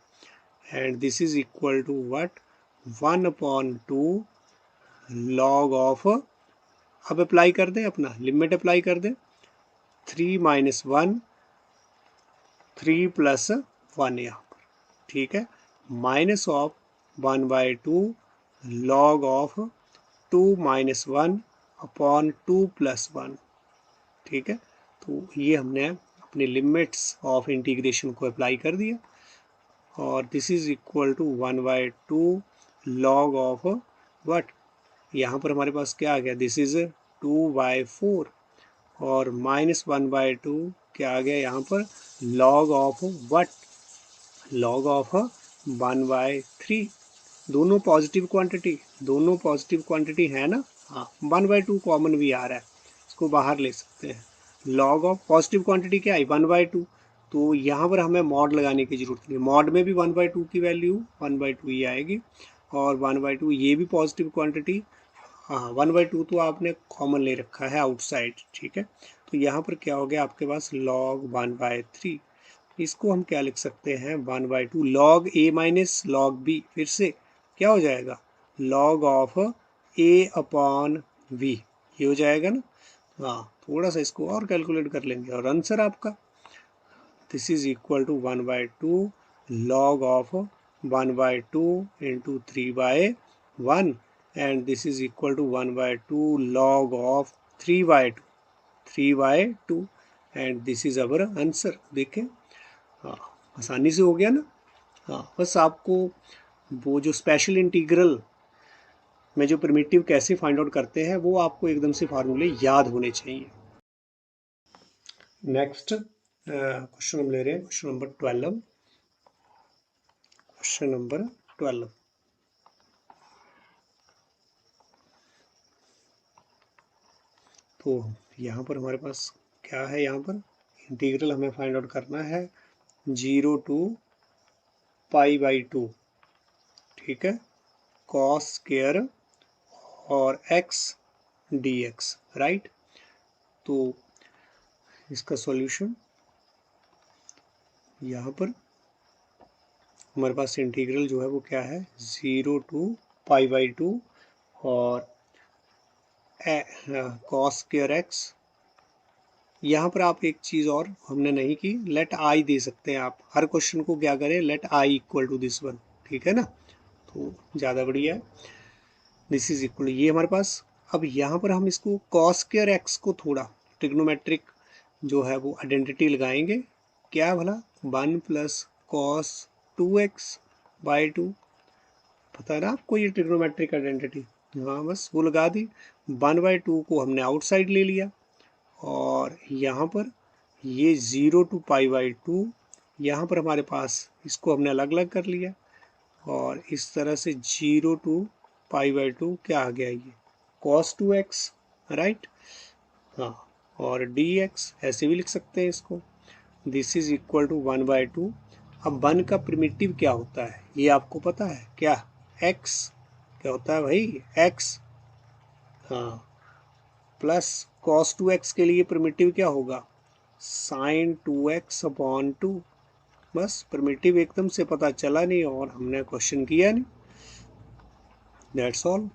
and this is equal to what 1 upon 2 log of, अब अप्लाई कर दें अपना लिमिट अप्लाई कर दें 3 - 1 3 + 1 यहाँ पर, ठीक है, minus of 1/2 log of 2 - 1 upon 2 + 1, ठीक है। तो ये हमने अपने लिमिट्स ऑफ इंटीग्रेशन को अप्लाई कर दिया और this is equal to 1/2 log of what, यहाँ पर हमारे पास क्या आ गया, दिस इज 2/4 और -1/2 क्या आ गया यहाँ पर, log of what, log of 1/3। दोनों पॉजिटिव क्वांटिटी, दोनों पॉजिटिव क्वांटिटी है ना, हाँ 1/2 कॉमन भी आ रहा है, इसको बाहर ले सकते हैं। log ऑफ पॉजिटिव क्वांटिटी क्या है 1/2, तो यहाँ पर हमें मॉड लगाने की जरूरत नहीं है, मॉड में भी 1/2 की वैल्यू 1/2 ही आएगी और 1/2 ये भी पॉजिटिव क्वांटिटी, हाँ 1/2 तो आपने कॉमन ले रखा है आउटसाइड, ठीक है। तो यहाँ पर क्या हो गया आपके पास log 1/3, इसको हम क्या लिख सकते हैं 1/2 log a minus log b, फिर से क्या हो जाएगा log of a upon v, ये हो जाएगा ना, हाँ थोड़ा सा इसको और कैलकुलेट कर लेंगे और आंसर आपका this is equal to 1/2 log of 1/2 into 3/1 and this is equal to 1/2 log of 3/2 and this is our answer. देखें, हाँ आसानी से हो गया ना। हाँ बस आपको वो जो स्पेशल इंटीग्रल में जो प्रिमिटिव कैसे फाइंड आउट करते हैं वो आपको एकदम से फार्मूले याद होने चाहिए। नेक्स्ट क्वेश्चन हम ले रहे हैं, क्वेश्चन नंबर 12। क्वेश्चन नंबर 12, तो यहाँ पर हमारे पास क्या है, यहाँ पर इंटीग्रल हमें फाइंड आउट करना है 0 to π/2, ठीक है, cos स्क्वायर और x dx, राइट। तो इसका सॉल्यूशन यहाँ पर हमारे पास इंटीग्रल जो है वो क्या है 0 to π/2 और cos स्क्वायर x, यहाँ पर आप एक चीज़ और हमने नहीं की, लेट आई दे सकते हैं आप, हर क्वेश्चन को क्या करें let I equal to this one, ठीक है ना, तो ज़्यादा बढ़िया है। दिस इज इक्वल, ये हमारे पास, अब यहाँ पर हम इसको cos स्क्वायर x को थोड़ा ट्रिग्नोमेट्रिक जो है वो आइडेंटिटी लगाएंगे, क्या भला 1 + cos 2x/2, पता है ना आपको ये ट्रिग्नोमेट्रिक आइडेंटिटी, हाँ बस वो लगा दी। 1/2 को हमने आउटसाइड ले लिया और यहाँ पर ये 0 to π/2, यहाँ पर हमारे पास इसको हमने अलग अलग कर लिया और इस तरह से 0 to π/2 क्या आ गया ये cos 2x, राइट, हाँ, और dx ऐसे भी लिख सकते हैं इसको, दिस इज इक्वल टू 1/2। अब 1 का प्रिमिटिव क्या होता है ये आपको पता है क्या, x, क्या होता है भाई x, हाँ, प्लस cos 2x के लिए प्रिमिटिव क्या होगा sin 2x अपॉन 2, बस प्रिमिटिव एकदम से पता चला नहीं और हमने क्वेश्चन किया नहीं, दैट्स ऑल।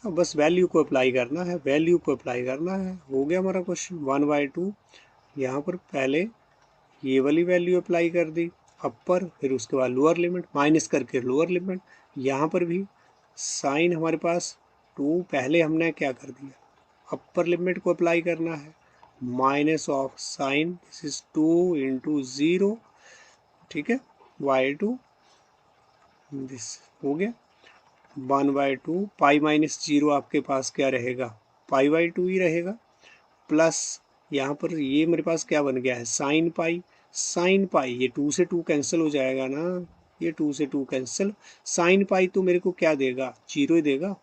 अब बस वैल्यू को अप्लाई करना है, वैल्यू को अप्लाई करना है, हो गया हमारा क्वेश्चन 1/2। यहाँ पर पहले ये वाली वैल्यू अप्लाई कर दी अपर, फिर उसके बाद लोअर लिमिट माइनस करके लोअर लिमिट, यहाँ पर भी साइन हमारे पास 2 पहले हमने क्या कर दिया अपर लिमिट को अप्लाई करना है, minus of sine this is 2 into 0, ठीक है, y2, दिस हो गया 1/2, पाई -0 आपके पास क्या रहेगा π/2 ही रहेगा, प्लस यहाँ पर ये मेरे पास क्या बन गया है साइन पाई, साइन पाई ये 2 से 2 कैंसिल हो जाएगा ना, ये 2 से 2 कैंसिल, साइन पाई तो मेरे को क्या देगा 0 ही देगा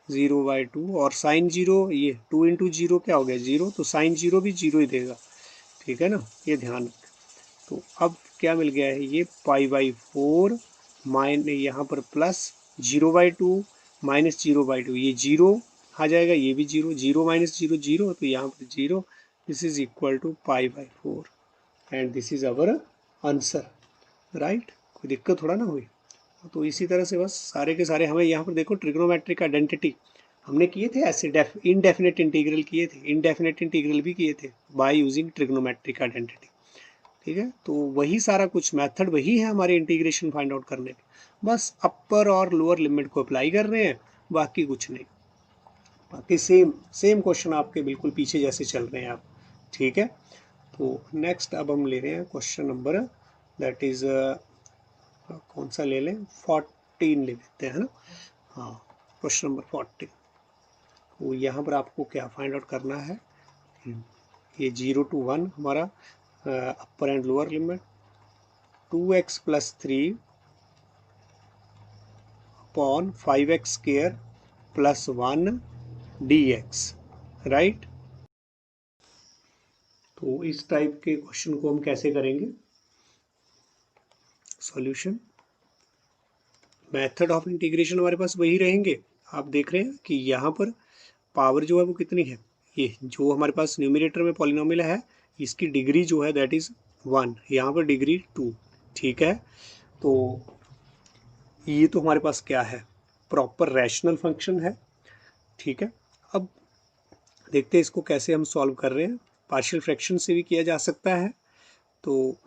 0/2 और साइन 0 ये 2 इंटू 0 क्या हो गया 0, तो साइन 0 भी 0 ही देगा, ठीक है ना, ये ध्यान रखें। तो अब क्या मिल गया है ये π/4 माइन यहाँ पर प्लस 0/2 माइनस 0/2, ये 0 आ जाएगा, ये भी 0, 0 - 0 0, तो यहाँ पर 0, this is equal to π/4 and this is our answer, right, कोई दिक्कत थोड़ा ना हुई। तो इसी तरह से बस सारे के सारे हमें यहाँ पर देखो ट्रिग्नोमेट्रिक आइडेंटिटी हमने किए थे ऐसे, इनडेफिनेट इंटीग्रल किए थे, इनडेफिनेट इंटीग्रल भी किए थे बाय यूजिंग ट्रिग्नोमेट्रिक आइडेंटिटी, ठीक है। तो वही सारा कुछ मेथड वही है हमारे इंटीग्रेशन फाइंड आउट करने के, बस अपर और लोअर लिमिट को अप्लाई कर रहे हैं, बाकी कुछ नहीं। बाकी सेम सेम क्वेश्चन आपके बिल्कुल पीछे जैसे चल रहे हैं आप, ठीक है। तो नेक्स्ट अब हम ले रहे हैं क्वेश्चन नंबर, दैट इज कौन सा ले लें, 14 ले लेते हैं, है ना। हाँ, क्वेश्चन नंबर 14। तो यहाँ पर आपको क्या फाइंड आउट करना है, ये 0 to 1 हमारा upper and lower limit, 2x + 3 upon 5x square plus 1 dx, right. तो इस टाइप के क्वेश्चन को हम कैसे करेंगे सॉल्यूशन। मेथड ऑफ इंटीग्रेशन हमारे पास वही रहेंगे। आप देख रहे हैं कि यहाँ पर पावर जो है वो कितनी है, ये जो हमारे पास न्यूमरेटर में पॉलिनोमियल है, इसकी डिग्री जो है दैट इज 1, यहाँ पर डिग्री 2, ठीक है। तो ये तो हमारे पास क्या है, प्रॉपर रैशनल फंक्शन है, ठीक है। अब देखते हैं इसको कैसे हम सॉल्व कर रहे हैं। पार्शियल फ्रैक्शन से भी किया जा सकता है। तो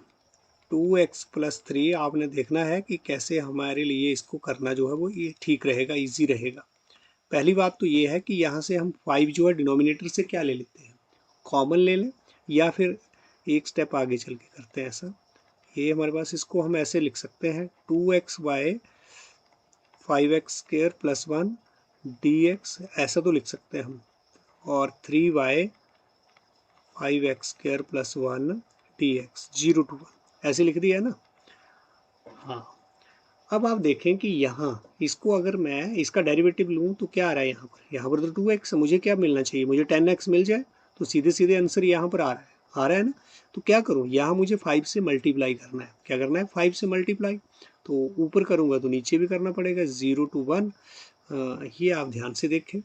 2x + 3 आपने देखना है कि कैसे हमारे लिए इसको करना जो है वो ये ठीक रहेगा, इजी रहेगा। पहली बात तो ये है कि यहाँ से हम 5 जो है डिनोमिनेटर से क्या ले लेते हैं, कॉमन ले लें, या फिर एक स्टेप आगे चल के करते हैं ऐसा। ये हमारे पास, इसको हम ऐसे लिख सकते हैं 2x/5x² + 1 dx, ऐसा तो लिख सकते हैं हम, और 3y5x² + 1 dx, 0 to 1 ऐसे लिख दिया है ना। हाँ, अब आप देखें कि यहाँ इसको अगर मैं इसका डेरिवेटिव लूँ तो क्या आ रहा है, यहाँ पर तो 2x, मुझे क्या मिलना चाहिए, मुझे 10x मिल जाए, तो सीधे सीधे आंसर यहाँ पर आ रहा है ना। तो क्या करूँ, यहाँ मुझे 5 से मल्टीप्लाई करना है, क्या करना है, 5 से मल्टीप्लाई। तो ऊपर करूँगा तो नीचे भी करना पड़ेगा, 0 to 1। ये आप ध्यान से देखें,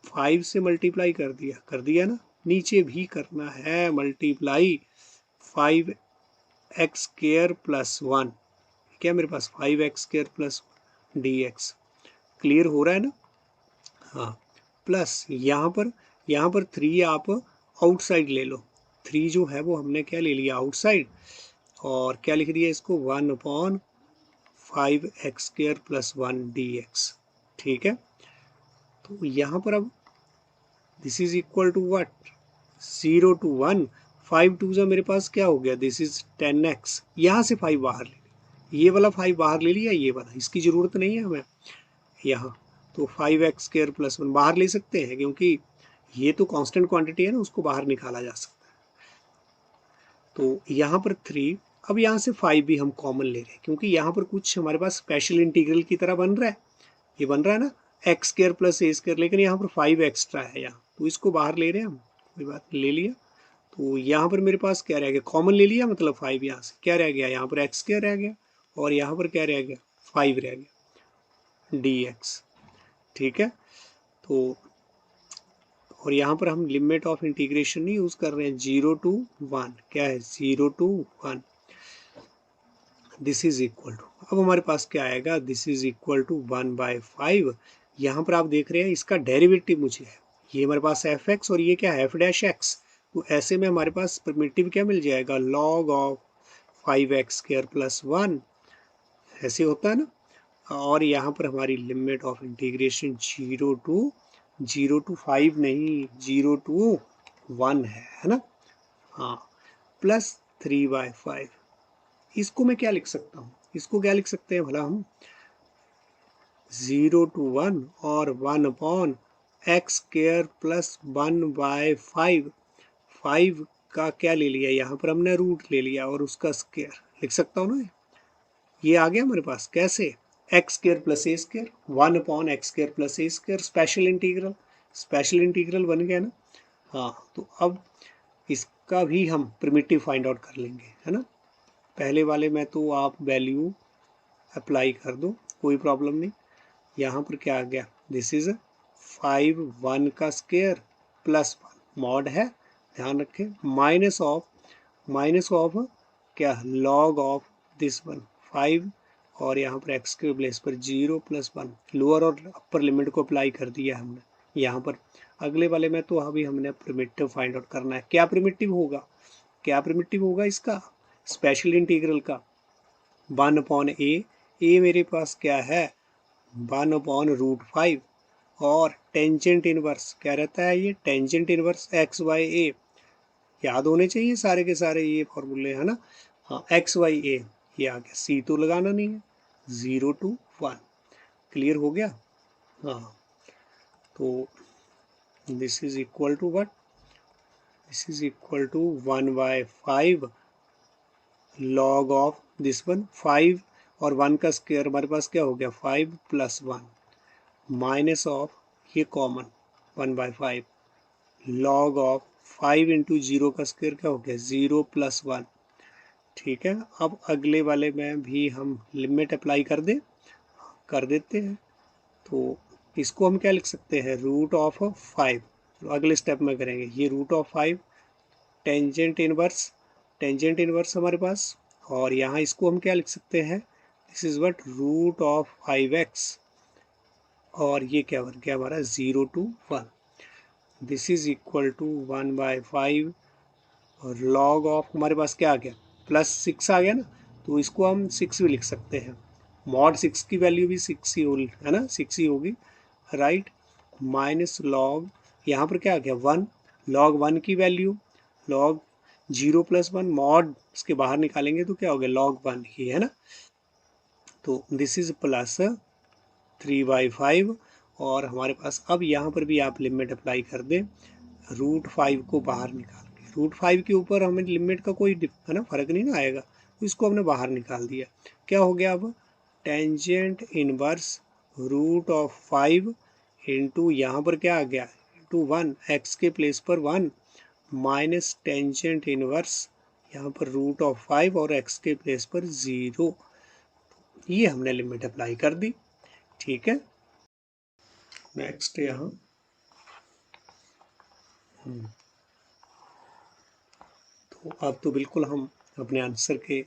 5 से मल्टीप्लाई कर दिया ना, नीचे भी करना है मल्टीप्लाई, 5x² + 1, क्या मेरे पास 5x² + dx, क्लियर हो रहा है ना। हाँ, प्लस यहाँ पर 3 आप आउटसाइड ले लो, 3 जो है वो हमने क्या ले लिया आउटसाइड, और क्या लिख दिया इसको 1/5x² + 1 dx, ठीक है। तो यहाँ पर अब this is equal to what, 0 to 1, 5 2 मेरे पास क्या हो गया, दिस इज 10x, यहाँ से 5 बाहर ले लिया, ये वाला 5 बाहर ले लिया, ये वाला इसकी ज़रूरत नहीं है हमें यहाँ। तो 5x² + 1 बाहर ले सकते हैं, क्योंकि ये तो कांस्टेंट क्वांटिटी है ना, उसको बाहर निकाला जा सकता है। तो यहाँ पर 3, अब यहाँ से 5 भी हम कॉमन ले रहे हैं, क्योंकि यहाँ पर कुछ हमारे पास स्पेशल इंटीग्रल की तरह बन रहा है, ये बन रहा है ना x² + a², लेकिन यहाँ पर 5 एक्स्ट्रा है यहाँ, तो इसको बाहर ले रहे हैं हम, कोई बात नहीं, ले लिया। तो यहाँ पर मेरे पास क्या रह गया, कॉमन ले लिया, मतलब 5 यहाँ से क्या रह गया, यहाँ पर x² रह गया, और यहाँ पर क्या रह गया, 5 रह गया dx, ठीक है। तो और यहाँ पर हम लिमिट ऑफ इंटीग्रेशन नहीं यूज़ कर रहे हैं, 0 to 1, क्या है 0 to 1, this is equal to, अब हमारे पास क्या आएगा, दिस इज इक्वल टू 1/5। यहाँ पर आप देख रहे हैं इसका डेरिवेटिव मुझे है, ये हमारे पास f(x) और ये क्या है f'(x), तो ऐसे में हमारे पास प्रिमिटिव क्या मिल जाएगा, log of 5x² + 1, ऐसे होता है ना। और यहाँ पर हमारी लिमिट ऑफ इंटीग्रेशन 0 to 5 नहीं, 0 to 1 है ना। हाँ, प्लस 3/5, इसको मैं क्या लिख सकता हूँ, इसको क्या लिख सकते हैं भला हम, 0 to 1 और 1/x² + 1/5, 5 का क्या ले लिया, यहाँ पर हमने रूट ले लिया और उसका स्क्वायर लिख सकता हूँ ना, ये आ गया हमारे पास, कैसे, x² + a², 1/x² + a², special integral बन गया ना। हाँ, तो अब इसका भी हम प्रिमिटिव फाइंड आउट कर लेंगे, है ना। पहले वाले में तो आप वैल्यू अप्लाई कर दो, कोई प्रॉब्लम नहीं। यहाँ पर क्या आ गया, दिस इज 5 1 का स्क्वायर + 1 मॉड है, ध्यान रखें, माइनस ऑफ क्या, log ऑफ दिस 1 5, और यहाँ पर x के प्लेस पर 0 + 1, लोअर और अपर लिमिट को अप्लाई कर दिया हमने यहाँ पर। अगले वाले में तो अभी हमने प्रिमिटिव फाइंड आउट करना है, क्या प्रिमिटिव होगा, क्या प्रिमिटिव होगा इसका, स्पेशल इंटीग्रल का 1/a मेरे पास क्या है 1/√5 और टेंजेंट इनवर्स क्या रहता है ये टेंजेंट इनवर्स x/a याद होने चाहिए सारे के सारे ये फॉर्मूले है ना। हाँ x/a ये आ गया c तो लगाना नहीं है 0 to 1 क्लियर हो गया। हाँ तो this is equal to what this is equal to 1/5 log of this one 5 और 1 का स्क्वायर हमारे पास क्या हो गया 5 + 1 माइनस ऑफ ये कॉमन 1/5 log ऑफ 5 इंटू 0 का स्क्वायर क्या हो गया 0 + 1। ठीक है अब अगले वाले में भी हम लिमिट अप्लाई कर देते हैं। तो इसको हम क्या लिख सकते हैं √5 तो अगले स्टेप में करेंगे ये √5 टेंजेंट इनवर्स हमारे पास और यहाँ इसको हम क्या लिख सकते हैं दिस इज व्हाट √5x और ये क्या बन गया हमारा 0 to 1 this is equal to 1/5 और लॉग ऑफ हमारे पास क्या आ गया +6 आ गया ना तो इसको हम 6 भी लिख सकते हैं मॉड 6 की वैल्यू भी 6 ही होगी है ना 6 ही होगी राइट माइनस लॉग यहाँ पर क्या आ गया 1 log 1 की वैल्यू log 0 + 1 मॉड इसके बाहर निकालेंगे तो क्या हो गया log 1 ही है ना तो दिस इज प्लस 3/5 और हमारे पास अब यहाँ पर भी आप लिमिट अप्लाई कर दें √5 को बाहर निकाल के √5 के ऊपर हमें लिमिट का कोई है ना फर्क नहीं ना आएगा तो इसको हमने बाहर निकाल दिया क्या हो गया अब टेंजेंट इनवर्स √5 इंटू यहाँ पर क्या आ गया इंटू 1 x के प्लेस पर 1 माइनस टेंजेंट इनवर्स यहाँ पर √5 और x के प्लेस पर 0 ये हमने लिमिट अप्लाई कर दी। ठीक है नेक्स्ट यहाँ तो अब तो बिल्कुल हम अपने आंसर के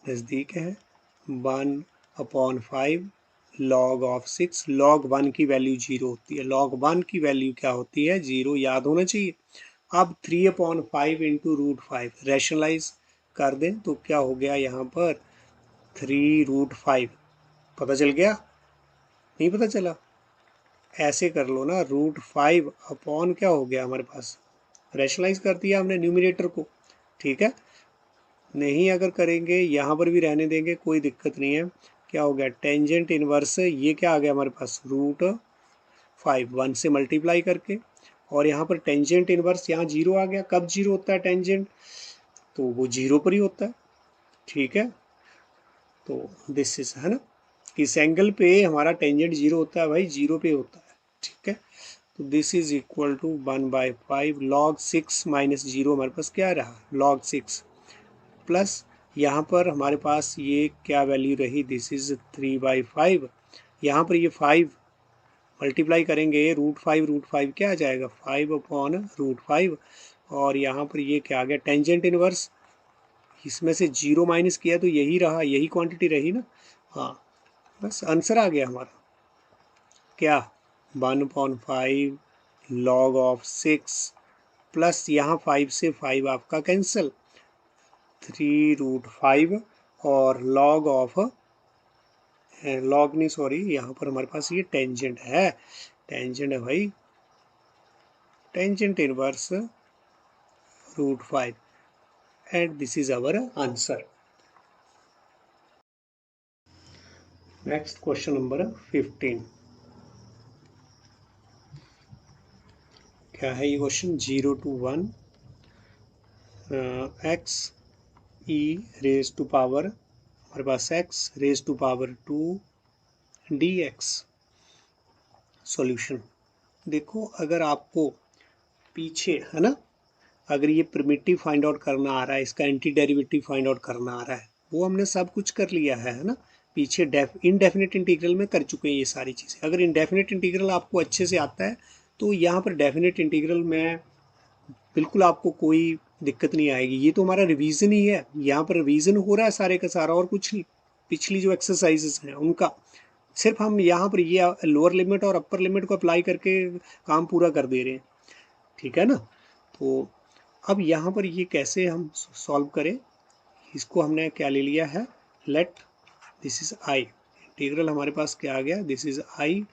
नज़दीक हैं 1/5 log ऑफ 6 log 1 की वैल्यू 0 होती है log 1 की वैल्यू क्या होती है 0 याद होना चाहिए। अब 3/5 इंटू √5 रैशनलाइज कर दें तो क्या हो गया यहाँ पर 3√5 पता चल गया नहीं पता चला ऐसे कर लो ना √5 अपॉन क्या हो गया हमारे पास रैशनलाइज कर दिया हमने न्यूमिनेटर को। ठीक है नहीं अगर करेंगे यहाँ पर भी रहने देंगे कोई दिक्कत नहीं है क्या हो गया टेंजेंट इनवर्स ये क्या आ गया हमारे पास √5 1 से मल्टीप्लाई करके और यहाँ पर टेंजेंट इनवर्स यहाँ 0 आ गया कब 0 होता है टेंजेंट तो वो 0 पर ही होता है। ठीक है तो दिस इज है ना इस एंगल पे हमारा टेंजेंट 0 होता है भाई 0 पे होता है। ठीक है तो this is equal to 1/5 log 6 minus 0 हमारे पास क्या रहा log 6 प्लस यहाँ पर हमारे पास ये क्या वैल्यू रही दिस इज 3/5 यहाँ पर ये 5 मल्टीप्लाई करेंगे √5 क्या आ जाएगा 5/√5 और यहाँ पर ये क्या आ गया टेंजेंट इनवर्स इसमें से 0 माइनस किया तो यही रहा यही क्वांटिटी रही ना। हाँ बस आंसर आ गया हमारा क्या 1/5 log ऑफ 6 प्लस यहाँ 5 से 5 आपका कैंसिल 3√5 और log ऑफ लॉग नहीं सॉरी यहाँ पर हमारे पास ये टेंजेंट है भाई tangent inverse √5 and this is our answer. Next question number 15 क्या है ये question 0 to 1 x e raise to power हमारे पास x raise to power 2 dx solution. देखो अगर आपको पीछे है ना अगर ये प्रिमिटिव फाइंड आउट करना आ रहा है इसका एंटी डेरिवेटिव फाइंड आउट करना आ रहा है वो हमने सब कुछ कर लिया है ना पीछे इनडेफिनेट इंटीग्रल में कर चुके हैं ये सारी चीज़ें। अगर इनडेफिनेट इंटीग्रल आपको अच्छे से आता है तो यहाँ पर डेफिनेट इंटीग्रल में बिल्कुल आपको कोई दिक्कत नहीं आएगी। ये तो हमारा रिवीजन ही है यहाँ पर रिवीजन हो रहा है सारे का सारा और कुछ नहीं पिछली जो एक्सरसाइजेस हैं उनका सिर्फ हम यहाँ पर ये लोअर लिमिट और अपर लिमिट को अप्लाई करके काम पूरा कर दे रहे हैं। ठीक है ना तो अब यहाँ पर ये कैसे हम सॉल्व करें इसको हमने क्या ले लिया है, let this is I, integral हमारे पास क्या आ गया, दिस इज आई,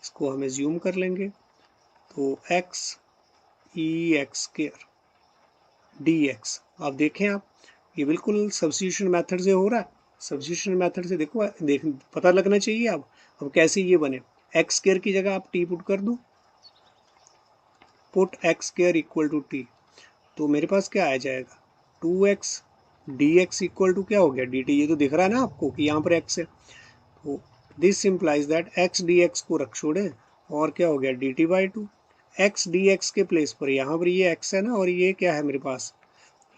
इसको हम एज्यूम कर लेंगे, तो एक्स ई एक्स स्क्वायर डी एक्स। आप देखें, आप ये बिल्कुल सब्स्टिट्यूशन मेथड से हो रहा है, सब्स्टिट्यूशन मेथड से देखो, देख पता लगना चाहिए आप। अब कैसे ये बने, एक्स स्क्वायर की जगह आप टी पुट कर दो, put x square equal to t, तो मेरे पास क्या आ जाएगा, 2x D x equal to क्या हो गया, डी टी। ये तो दिख रहा है ना आपको कि यहाँ पर x है, तो this implies that x D x को रख छोड़े और क्या हो गया, D t by to. X d x के प्लेस पर यहाँ पर ये x है ना, और ये क्या है मेरे पास,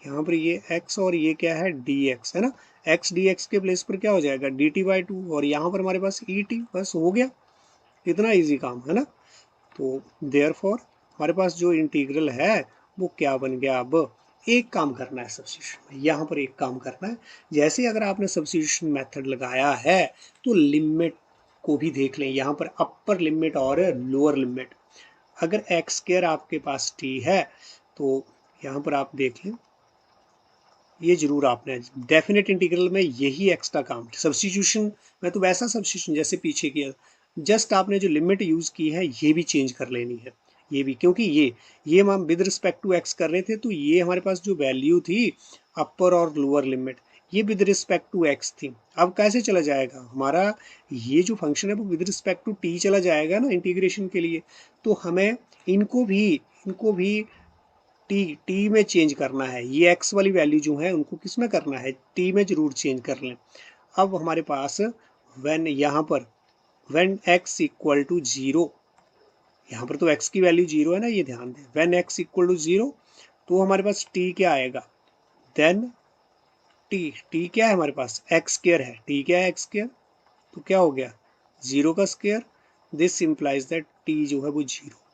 यहाँ पर ये x और ये क्या है, डी एक्स है ना। x डी एक्स के प्लेस पर क्या हो जाएगा, डी टी बाई टू, और यहाँ पर हमारे पास ई टी, बस हो गया, इतना ईजी काम है ना। तो देयरफॉर हमारे पास जो इंटीग्रल है वो क्या बन गया, अब एक काम करना है सब्स्टिट्यूशन में, यहाँ पर एक काम करना है। जैसे अगर आपने सब्स्टिट्यूशन मेथड लगाया है तो लिमिट को भी देख लें, यहाँ पर अपर लिमिट और लोअर लिमिट। अगर एक्स स्क्वायर आपके पास टी है तो यहाँ पर आप देख लें, ये जरूर आपने डेफिनेट इंटीग्रल में यही एक्स्ट्रा काम, सब्स्टिट्यूशन में तो वैसा सब्स्टिट्यूशन जैसे पीछे किया, जस्ट आपने जो लिमिट यूज़ की है ये भी चेंज कर लेनी है, ये भी, क्योंकि ये हम विद रिस्पेक्ट टू एक्स कर रहे थे, तो ये हमारे पास जो वैल्यू थी अपर और लोअर लिमिट, ये विद रिस्पेक्ट टू एक्स थी। अब कैसे चला जाएगा हमारा ये जो फंक्शन है वो विद रिस्पेक्ट टू टी चला जाएगा ना इंटीग्रेशन के लिए, तो हमें इनको भी टी में चेंज करना है। ये एक्स वाली वैल्यू जो है उनको किस में करना है, टी में जरूर चेंज कर लें। अब हमारे पास व्हेन यहाँ पर when x equal to zero, यहाँ पर तो x की वैल्यू जीरो है ना, ये ध्यान दें, when x equal to zero, तो हमारे पास t क्या आएगा, देन t क्या है हमारे पास, x स्क्वायर है, t क्या है, x स्क्वायर, तो क्या हो गया, जीरो का square, this implies that t जो है वो जीरो।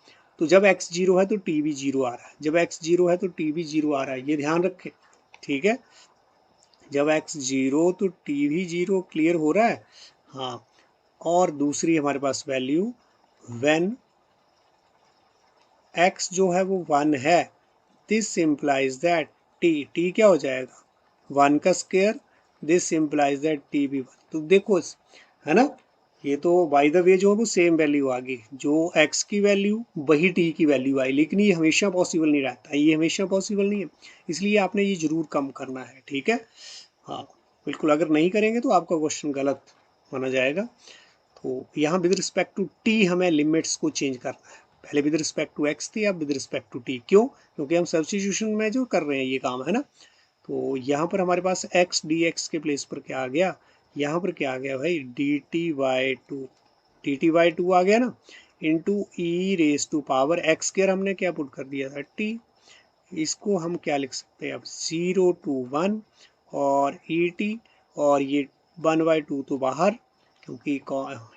तो जब x जीरो है तो t भी जीरो आ रहा है, जब x जीरो है तो t भी जीरो आ रहा है, ये ध्यान रखें, ठीक है। जब x जीरो तो t भी जीरो, क्लियर हो रहा है, हाँ। और दूसरी हमारे पास वैल्यू, व्हेन x जो है वो 1 है, दिस इम्प्लाइज दैट टी क्या हो जाएगा, 1 का square, this implies that T भी 1। तो देखो है ना, ये तो बाय द वे जो है वो सेम वैल्यू आ गई, जो x की वैल्यू वही t की वैल्यू आई, लेकिन ये हमेशा पॉसिबल नहीं रहता, ये हमेशा पॉसिबल नहीं है, इसलिए आपने ये जरूर कम करना है, ठीक है। हाँ बिल्कुल, अगर नहीं करेंगे तो आपका क्वेश्चन गलत माना जाएगा। तो यहाँ विद रिस्पेक्ट टू टी हमें लिमिट्स को चेंज करना है, पहले विद रिस्पेक्ट टू एक्स थी, अब विद रिस्पेक्ट टू टी, क्यों, क्योंकि हम सब्स्टिट्यूशन में जो कर रहे हैं ये काम है ना। तो यहाँ पर हमारे पास एक्स डी एक्स के प्लेस पर क्या आ गया, यहाँ पर क्या आ गया भाई, डी टी बाई टू आ गया ना, into e raise to power x square हमने क्या पुट कर दिया था, टी। इसको हम क्या लिख सकते हैं अब, 0 to 1 और ई टी, और ये 1/2 तो बाहर, क्योंकि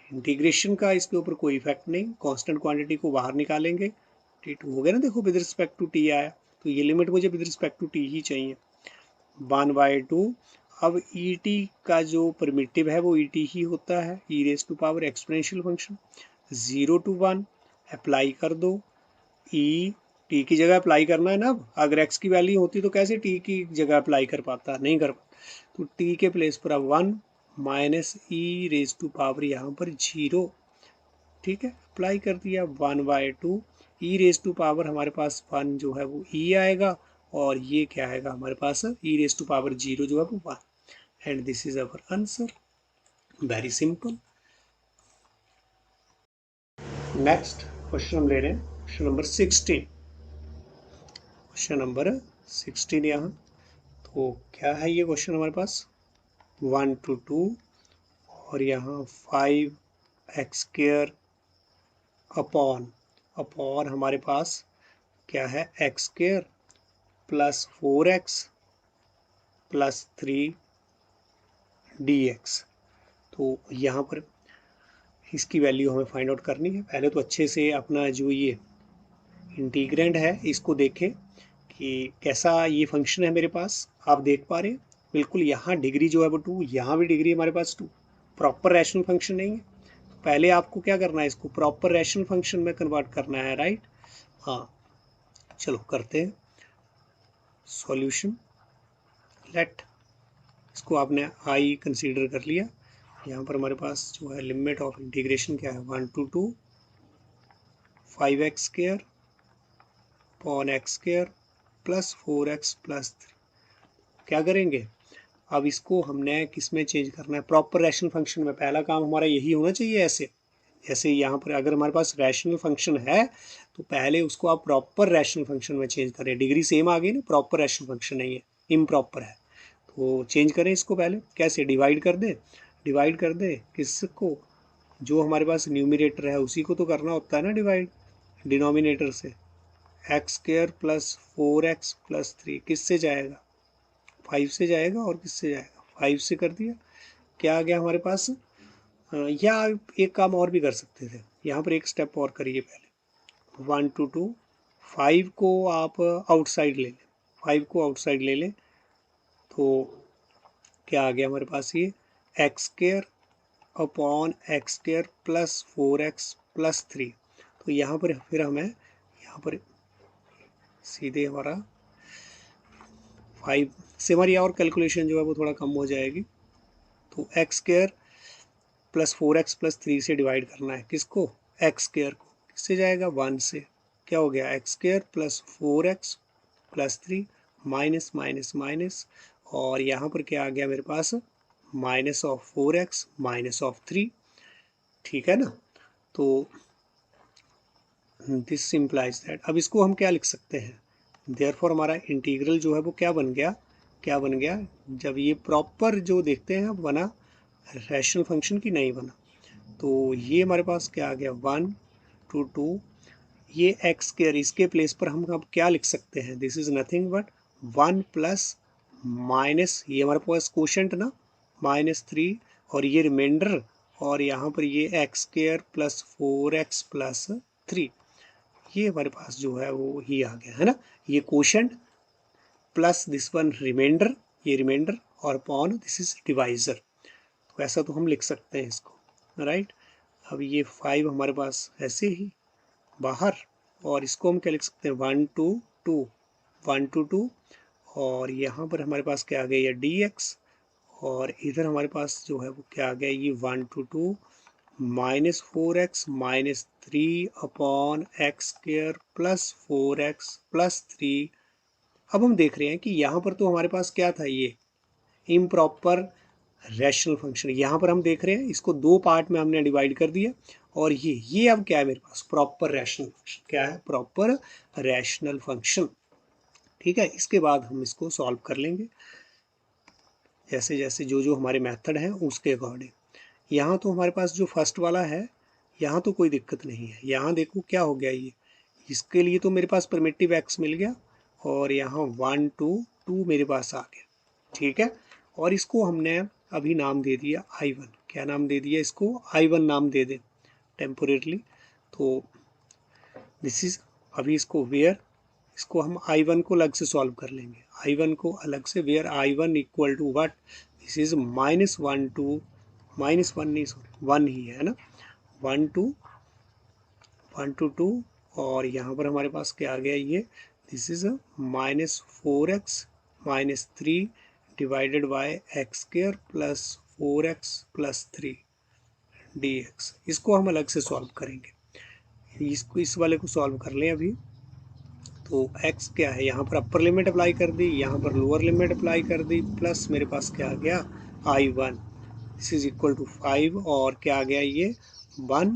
इंटीग्रेशन का इसके ऊपर कोई इफेक्ट नहीं, कांस्टेंट क्वांटिटी को बाहर निकालेंगे, t2 हो गया ना, देखो विद रिस्पेक्ट टू टी आया, तो ये लिमिट मुझे विद रिस्पेक्ट टू टी ही चाहिए, 1/2। अब ई टी का जो परमिटिव है वो ई टी ही होता है, e raise to power exponential function, 0 to 1 apply कर दो, ई टी की जगह अप्लाई करना है ना, अब अगर एक्स की वैल्यू होती तो कैसे टी की जगह अप्लाई कर पाता, नहीं कर पाता, तो टी के प्लेस पर अब 1 minus e raise to power यहाँ पर 0, ठीक है, अप्लाई कर दिया, 1/2 ई रेज टू पावर हमारे पास 1 जो है वो ई आएगा, और ये क्या आएगा हमारे पास, ई रेज टू पावर 0 जो है वो 1, and this is our answer, very simple. Next question हम ले रहे हैं, क्वेश्चन नंबर 16, क्वेश्चन नंबर 16 यहाँ, तो क्या है ये क्वेश्चन हमारे पास, 1 to 2 और यहाँ 5x स्क्वायर अपॉन हमारे पास क्या है, x square plus 4x plus 3dx। तो यहाँ पर इसकी वैल्यू हमें फाइंड आउट करनी है। पहले तो अच्छे से अपना जो ये इंटीग्रेंड है इसको देखें कि कैसा ये फंक्शन है मेरे पास, आप देख पा रहे हैं बिल्कुल, यहाँ डिग्री जो है वो 2, यहाँ भी डिग्री हमारे पास 2, प्रॉपर रैशनल फंक्शन नहीं है। पहले आपको क्या करना है, इसको प्रॉपर रैशनल फंक्शन में कन्वर्ट करना है, राइट। हाँ चलो करते हैं सॉल्यूशन, लेट इसको आपने आई कंसीडर कर लिया। यहाँ पर हमारे पास जो है लिमिट ऑफ इंटीग्रेशन क्या है, 1 to 2 5x square upon x square plus 4x plus 3। क्या करेंगे, अब इसको हमने किस में चेंज करना है, प्रॉपर रैशनल फंक्शन में। पहला काम हमारा यही होना चाहिए। ऐसे जैसे यहाँ पर अगर हमारे पास रैशनल फंक्शन है तो पहले उसको आप प्रॉपर रैशनल फंक्शन में चेंज करें। डिग्री सेम आ गई ना, प्रॉपर रैशनल फंक्शन नहीं है, इम्प्रॉपर है, तो चेंज करें इसको। पहले कैसे, डिवाइड कर दें, डिवाइड कर दें किसको, जो हमारे पास न्यूमिनेटर है उसी को तो करना होता है ना डिवाइड, डिनोमिनेटर से। X square plus 4x plus 3 किससे जाएगा, 5 से जाएगा। और किससे जाएगा, 5 से कर दिया। क्या आ गया हमारे पास, या एक काम और भी कर सकते थे, यहाँ पर एक स्टेप और करिए। पहले 1 to 2 5 को आप आउटसाइड ले लें, 5 को आउटसाइड ले लें तो क्या आ गया हमारे पास, ये x square upon x square plus 4x plus 3। तो यहाँ पर फिर हमें यहाँ पर सीधे हमारा 5 से हमारी और कैलकुलेशन जो है वो थोड़ा कम हो जाएगी। तो x square plus 4x plus 3 से डिवाइड करना है किसको, एक्स स्क्वायर को। किससे जाएगा, 1 से। क्या हो गया, x square plus 4x plus 3 minus minus minus, और यहाँ पर क्या आ गया मेरे पास, minus of 4x minus of 3। ठीक है ना, तो दिस इम्प्लाइज दैट। अब इसको हम क्या लिख सकते हैं, देयरफॉर हमारा इंटीग्रल जो है वो क्या बन गया, क्या बन गया, जब ये प्रॉपर जो देखते हैं बना रैशनल फंक्शन की नहीं बना, तो ये हमारे पास क्या आ गया, 1 to 2 ये एक्स स्क्वायर, इसके प्लेस पर हम अब क्या लिख सकते हैं, this is nothing but 1 plus minus, ये हमारे पास कोशेंट ना, -3, और ये रिमाइंडर, और यहाँ पर ये x square plus 4x plus 3। ये हमारे पास जो है वो ही आ गया है ना, ये quotient plus this one remainder, ये रिमाइंडर, और अपॉन दिस इज डिवाइजर। तो ऐसा तो हम लिख सकते हैं इसको, राइट। अब ये 5 हमारे पास ऐसे ही बाहर, और इसको हम क्या लिख सकते हैं, 1 to 2 1 to 2, और यहाँ पर हमारे पास क्या आ गया, ये dx, और इधर हमारे पास जो है वो क्या आ गया, ये 1 to 2 minus 4x minus 3 upon x square plus 4x plus 3। अब हम देख रहे हैं कि यहाँ पर तो हमारे पास क्या था, ये इम्प्रॉपर रैशनल फंक्शन। यहाँ पर हम देख रहे हैं इसको दो पार्ट में हमने डिवाइड कर दिया, और ये अब क्या है मेरे पास, प्रॉपर रैशनल फंक्शन। क्या है, प्रॉपर रैशनल फंक्शन। ठीक है, इसके बाद हम इसको सॉल्व कर लेंगे जैसे जैसे जो जो हमारे मेथड हैं उसके अकॉर्डिंग। यहाँ तो हमारे पास जो फर्स्ट वाला है, यहाँ तो कोई दिक्कत नहीं है। यहाँ देखो क्या हो गया, ये इसके लिए तो मेरे पास प्रिमिटिव एक्स मिल गया, और यहाँ 1 to 2 मेरे पास आ गया। ठीक है, और इसको हमने अभी नाम दे दिया I1। क्या नाम दे दिया इसको, I1 नाम दे दें टेम्पोरेरली। तो दिस इज, अभी इसको वेयर, इसको हम I1 को अलग से सॉल्व कर लेंगे, I1 को अलग से, where I1 equal to what, this is -1 to -1 नहीं, सॉरी 1 ही है ना, 1 to 2, और यहाँ पर हमारे पास क्या आ गया, ये this is -4x minus 3 divided by x square plus 4x plus 3 dx। इसको हम अलग से सॉल्व करेंगे, इसको इस वाले को सॉल्व कर लें अभी। तो x क्या है, यहाँ पर अपर लिमिट अप्लाई कर दी, यहाँ पर लोअर लिमिट अप्लाई कर दी, प्लस मेरे पास क्या आ गया, I1 this is equal to 5, और क्या आ गया, ये 1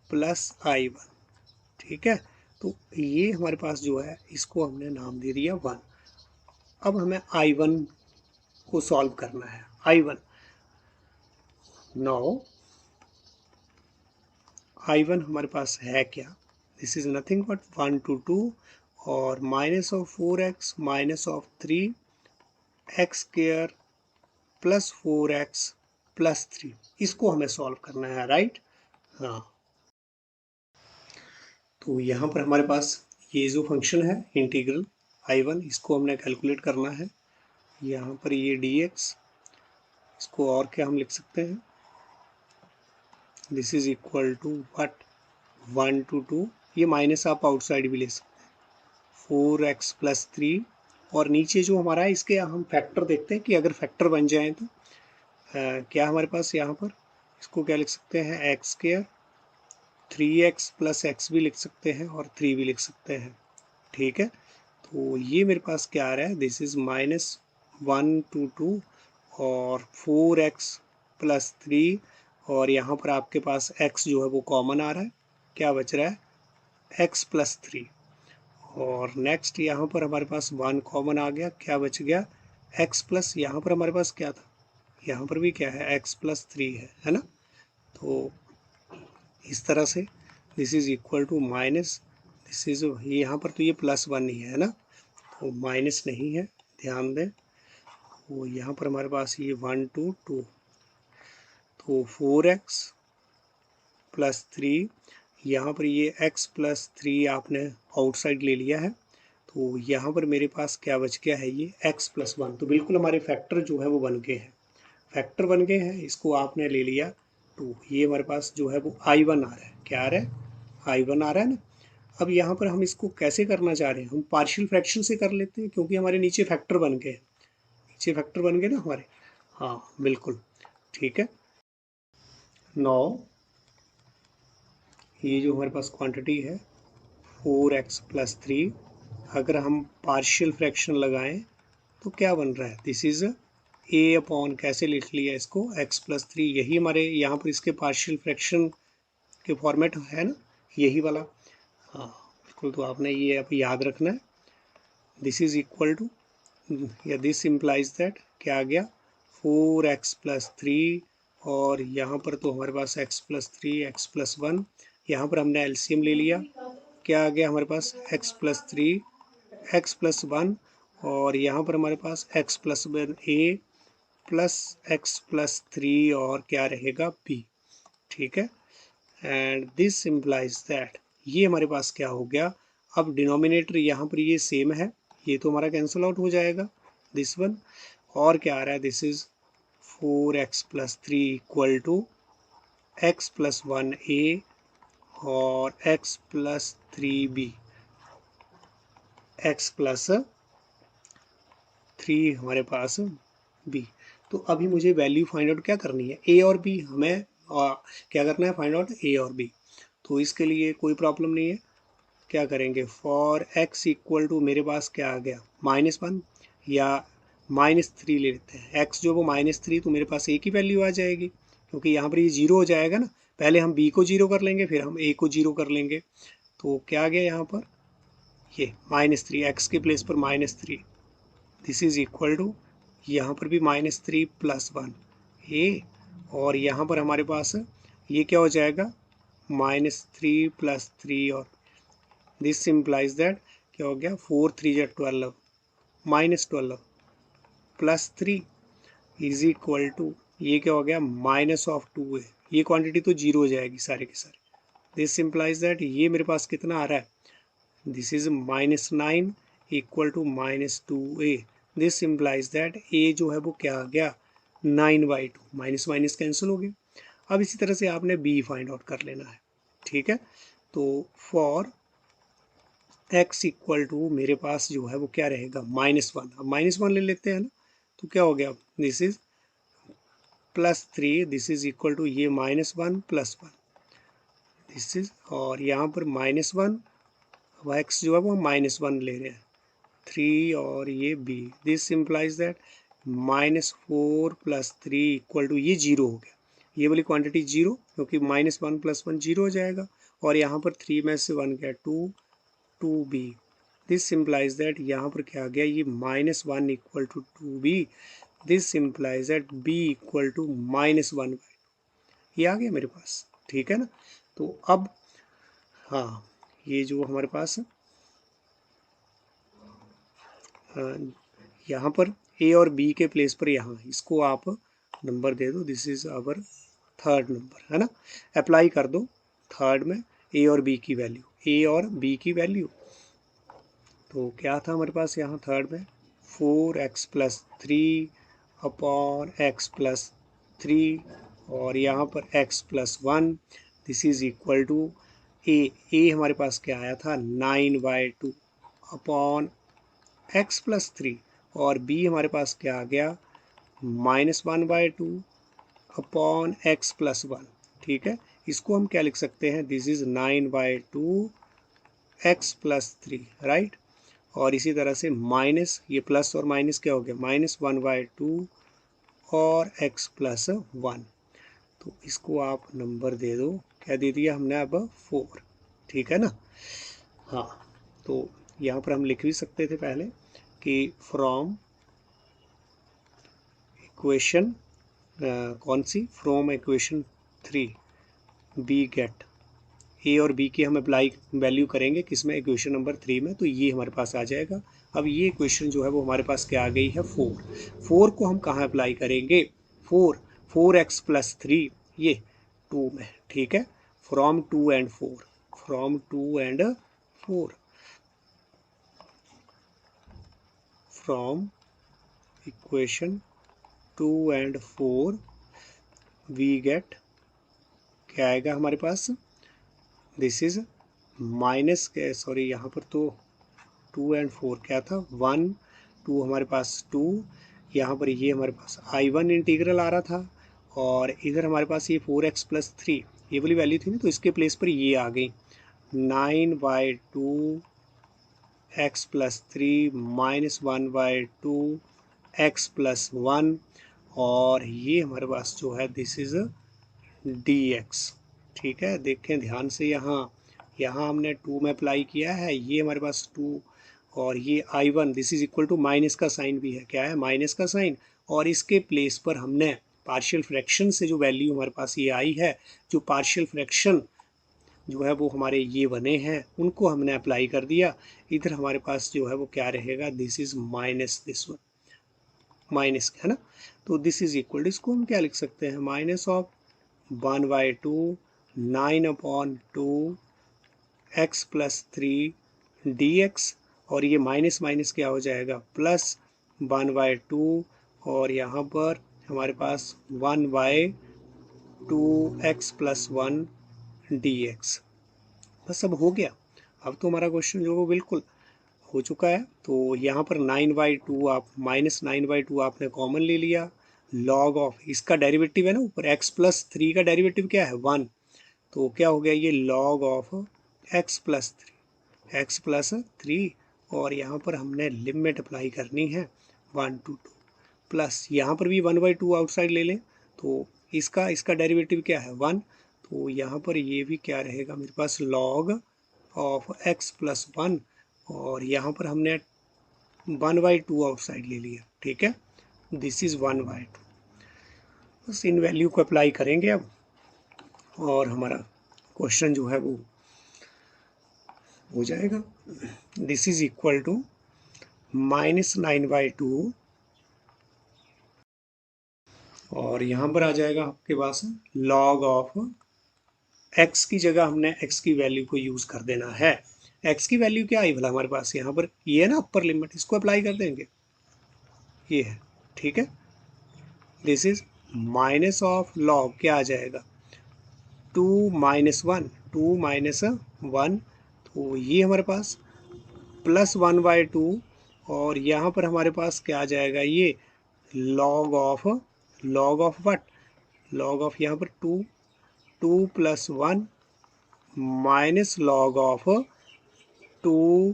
प्लस I1। ठीक है, तो ये हमारे पास जो है इसको हमने नाम दे दिया 1। अब हमें I1 को सॉल्व करना है, I1। नाउ I1 हमारे पास है क्या, this is nothing but 1 to 2 और minus of 4x minus of 3 x square plus 4x plus 3। इसको हमें सॉल्व करना है, राइट। हाँ, तो यहाँ पर हमारे पास ये जो फंक्शन है इंटीग्रल I1, इसको हमने कैलकुलेट करना है। यहाँ पर ये dx, इसको और क्या हम लिख सकते हैं, this is equal to what, 1 to 2, ये माइनस आप आउटसाइड भी ले सकते हैं, 4x प्लस 3 और नीचे जो हमारा है इसके हम फैक्टर देखते हैं कि अगर फैक्टर बन जाए तो क्या हमारे पास यहाँ पर इसको क्या लिख सकते हैं, x square 3x plus x भी लिख सकते हैं और 3 भी लिख सकते हैं। ठीक है, तो ये मेरे पास क्या आ रहा है, दिस इज -1 to 2 और 4x प्लस 3 और यहाँ पर आपके पास x जो है वो कॉमन आ रहा है, क्या बच रहा है x प्लस 3 और नेक्स्ट यहाँ पर हमारे पास 1 कॉमन आ गया, क्या बच गया x प्लस, यहाँ पर हमारे पास क्या था, यहाँ पर भी क्या है x प्लस 3 है ना। तो इस तरह से this is equal to minus, this is यहाँ पर तो ये +1 ही है ना, तो माइनस नहीं है, ध्यान दें। तो यहाँ पर हमारे पास ये 1 to 2 तो 4x प्लस 3, यहाँ पर ये x प्लस 3 आपने आउटसाइड ले लिया है, तो यहाँ पर मेरे पास क्या बच गया है, ये x प्लस 1। तो बिल्कुल हमारे फैक्टर जो है वो बन गए हैं, फैक्टर बन गए हैं, इसको आपने ले लिया 2, ये हमारे पास जो है वो I1 आ रहा है, क्या आ रहा है I1 आ रहा है ना। अब यहाँ पर हम इसको कैसे करना चाह रहे हैं, हम पार्शियल फ्रैक्शन से कर लेते हैं क्योंकि हमारे नीचे फैक्टर बन गए, नीचे फैक्टर बन गए ना हमारे, हाँ बिल्कुल ठीक है। 9 ये जो हमारे पास क्वांटिटी है 4x प्लस 3, अगर हम पार्शियल फ्रैक्शन लगाएं तो क्या बन रहा है, दिस इज a अपॉन, कैसे लिख लिया इसको x प्लस 3, यही हमारे यहाँ पर इसके पार्शियल फ्रैक्शन के फॉर्मेट है ना, यही वाला, हाँ बिल्कुल। तो आपने ये अब याद रखना है, दिस इज इक्वल टू या दिस इम्प्लाइज दैट, क्या आ गया 4x प्लस 3 और यहाँ पर तो हमारे पास x प्लस 3 x प्लस 1, यहाँ पर हमने एलसीएम ले लिया, क्या आ गया हमारे पास x प्लस 3 x प्लस 1 और यहाँ पर हमारे पास x plus 1 a plus x plus 3 और क्या रहेगा b, ठीक है। एंड दिस इम्प्लाइज दैट, ये हमारे पास क्या हो गया, अब डिनोमिनेटर यहाँ पर ये सेम है, ये तो हमारा कैंसिल आउट हो जाएगा दिस वन, और क्या आ रहा है, this is 4x plus 3 equal to x plus 1 a और x plus 3 b, x plus 3 हमारे पास b। तो अभी मुझे वैल्यू फाइंड आउट क्या करनी है, a और b, हमें क्या करना है, फाइंड आउट a और b। तो इसके लिए कोई प्रॉब्लम नहीं है, क्या करेंगे, फॉर x इक्वल टू मेरे पास क्या आ गया -1 या -3 ले लेते हैं, x जो वो -3, तो मेरे पास a की वैल्यू आ जाएगी क्योंकि यहाँ पर ये 0 हो जाएगा ना, पहले हम b को 0 कर लेंगे फिर हम a को 0 कर लेंगे, तो क्या आ गया यहाँ पर ये -3, x के प्लेस पर -3, दिस इज इक्वल टू यहाँ पर भी -3 प्लस 1 a और यहाँ पर हमारे पास ये क्या हो जाएगा -3 प्लस 3 और दिस इम्प्लाइज दैट क्या हो गया 4 3 जा 12 -12 प्लस 3 इज इक्वल टू ये क्या हो गया -2 है, ये क्वांटिटी तो 0 हो जाएगी सारे के सारे, दिस इम्प्लाइज दैट ये मेरे पास कितना आ रहा है, this is -9 equal to -2a, this implies that a जो है वो क्या आ गया 9/2, माइनस माइनस कैंसिल हो गया। अब इसी तरह से आपने b फाइंड आउट कर लेना है, ठीक है। तो फॉर x इक्वल टू मेरे पास जो है वो क्या रहेगा -1, अब -1 ले लेते हैं ना, तो क्या हो गया this is +3, this is equal to ये -1 प्लस 1, दिस इज और यहाँ पर -1, अब x जो है वो -1 ले रहे हैं 3 और ये b, this implies that -4 plus 3 equal to ये 0 हो गया, ये वाली क्वांटिटी 0 क्योंकि -1 प्लस 1 0 हो जाएगा और यहाँ पर 3 में से 1 गया 2b, दिस इम्प्लाइज दैट यहाँ पर क्या आ गया ये -1 equal to 2b, this implies that b equal to -1/2, ये आ गया मेरे पास, ठीक है ना। तो अब हाँ ये जो हमारे पास यहाँ पर a और b के प्लेस पर यहाँ इसको आप नंबर दे दो, this is our third number है ना, अप्लाई कर दो थर्ड में a और b की वैल्यू, a और b की वैल्यू, तो क्या था हमारे पास यहाँ थर्ड में 4x plus 3 upon x plus 3 और यहाँ पर x plus 1, this is equal to a हमारे पास क्या आया था 9/2 अपॉन एक्स प्लस थ्री, और बी हमारे पास क्या आ गया, -1/2 अपॉन एक्स प्लस वन। ठीक है, इसको हम क्या लिख सकते हैं, this is 9/2 x plus three, right. और इसी तरह से माइनस, ये प्लस और माइनस क्या हो गया, -1/2 और एक्स प्लस वन। तो इसको आप नंबर दे दो, क्या दे दिया हमने अब, 4। ठीक है ना। हाँ, तो यहाँ पर हम लिख भी सकते थे पहले कि फ्रॉम इक्वेशन, कौन सी, फ्रॉम इक्वेशन 3 बी गेट, ए और बी की हम अप्लाई वैल्यू करेंगे किसमें, इक्वेशन नंबर 3 में, तो ये हमारे पास आ जाएगा। अब ये इक्वेशन जो है वो हमारे पास क्या आ गई है, 4। 4 को हम कहाँ अप्लाई करेंगे, 4x प्लस थ्री, ये 2 में। ठीक है, from 2 and 4, from 2 and 4, from equation 2 and 4 we get, क्या आएगा हमारे पास, दिस इज माइनस, सॉरी यहाँ पर तो 2 एंड 4 क्या था, 1 2 हमारे पास 2, यहाँ पर ये हमारे पास I1 इंटीग्रल आ रहा था, और इधर हमारे पास ये 4x प्लस थ्री, ये वाली वैल्यू थी ना, तो इसके प्लेस पर ये आ गई 9/2 x plus three -1/2 x plus one, और ये हमारे पास जो है दिस इज dx। ठीक है, देखें ध्यान से, यहाँ यहाँ हमने 2 में अप्लाई किया है, ये हमारे पास 2, और ये I1 this is equal to minus का साइन भी है, क्या है, माइनस का साइन, और इसके प्लेस पर हमने पार्शियल फ्रैक्शन से जो वैल्यू हमारे पास ये आई है, जो पार्शियल फ्रैक्शन जो है वो हमारे ये बने हैं, उनको हमने अप्लाई कर दिया। इधर हमारे पास जो है वो क्या रहेगा, this is minus this one, minus है ना, तो दिस इज इक्वल टू, इसको हम क्या लिख सकते हैं, minus of 1/2 9/2 x plus three D x, और ये माइनस माइनस क्या हो जाएगा, प्लस 1/2, और यहाँ पर हमारे पास 1/2 x plus one D x. बस अब हो गया, अब तो हमारा क्वेश्चन जो है वो बिल्कुल हो चुका है। तो यहाँ पर 9/2 आप -9/2 आपने कॉमन ले लिया, लॉग ऑफ इसका डेरिवेटिव है ना ऊपर, x प्लस थ्री का डेरिवेटिव क्या है, 1, तो क्या हो गया ये log of x plus three, x plus three, और यहाँ पर हमने लिमिट अप्लाई करनी है 1 to 2, प्लस यहाँ पर भी 1/2 आउटसाइड ले लें, तो इसका इसका डेरिवेटिव क्या है, 1, तो यहाँ पर ये भी क्या रहेगा मेरे पास, log of x plus one, और यहाँ पर हमने 1/2 आउटसाइड ले लिया। ठीक है, दिस इज 1/2, बस इन वैल्यू को अप्लाई करेंगे अब, और हमारा क्वेश्चन जो है वो हो जाएगा। दिस इज इक्वल टू -9/2, और यहाँ पर आ जाएगा आपके पास लॉग ऑफ x की जगह हमने x की वैल्यू को यूज कर देना है। x की वैल्यू क्या आई भला हमारे पास, यहाँ पर ये है ना अपर लिमिट, इसको अप्लाई कर देंगे, ये है। ठीक है, this is minus of log क्या आ जाएगा, 2 -1, 2 -1, तो ये हमारे पास प्लस 1/2, और यहाँ पर हमारे पास क्या आ जाएगा, ये log of what, log of यहाँ पर 2, 2 + 1 माइनस लॉग ऑफ 2,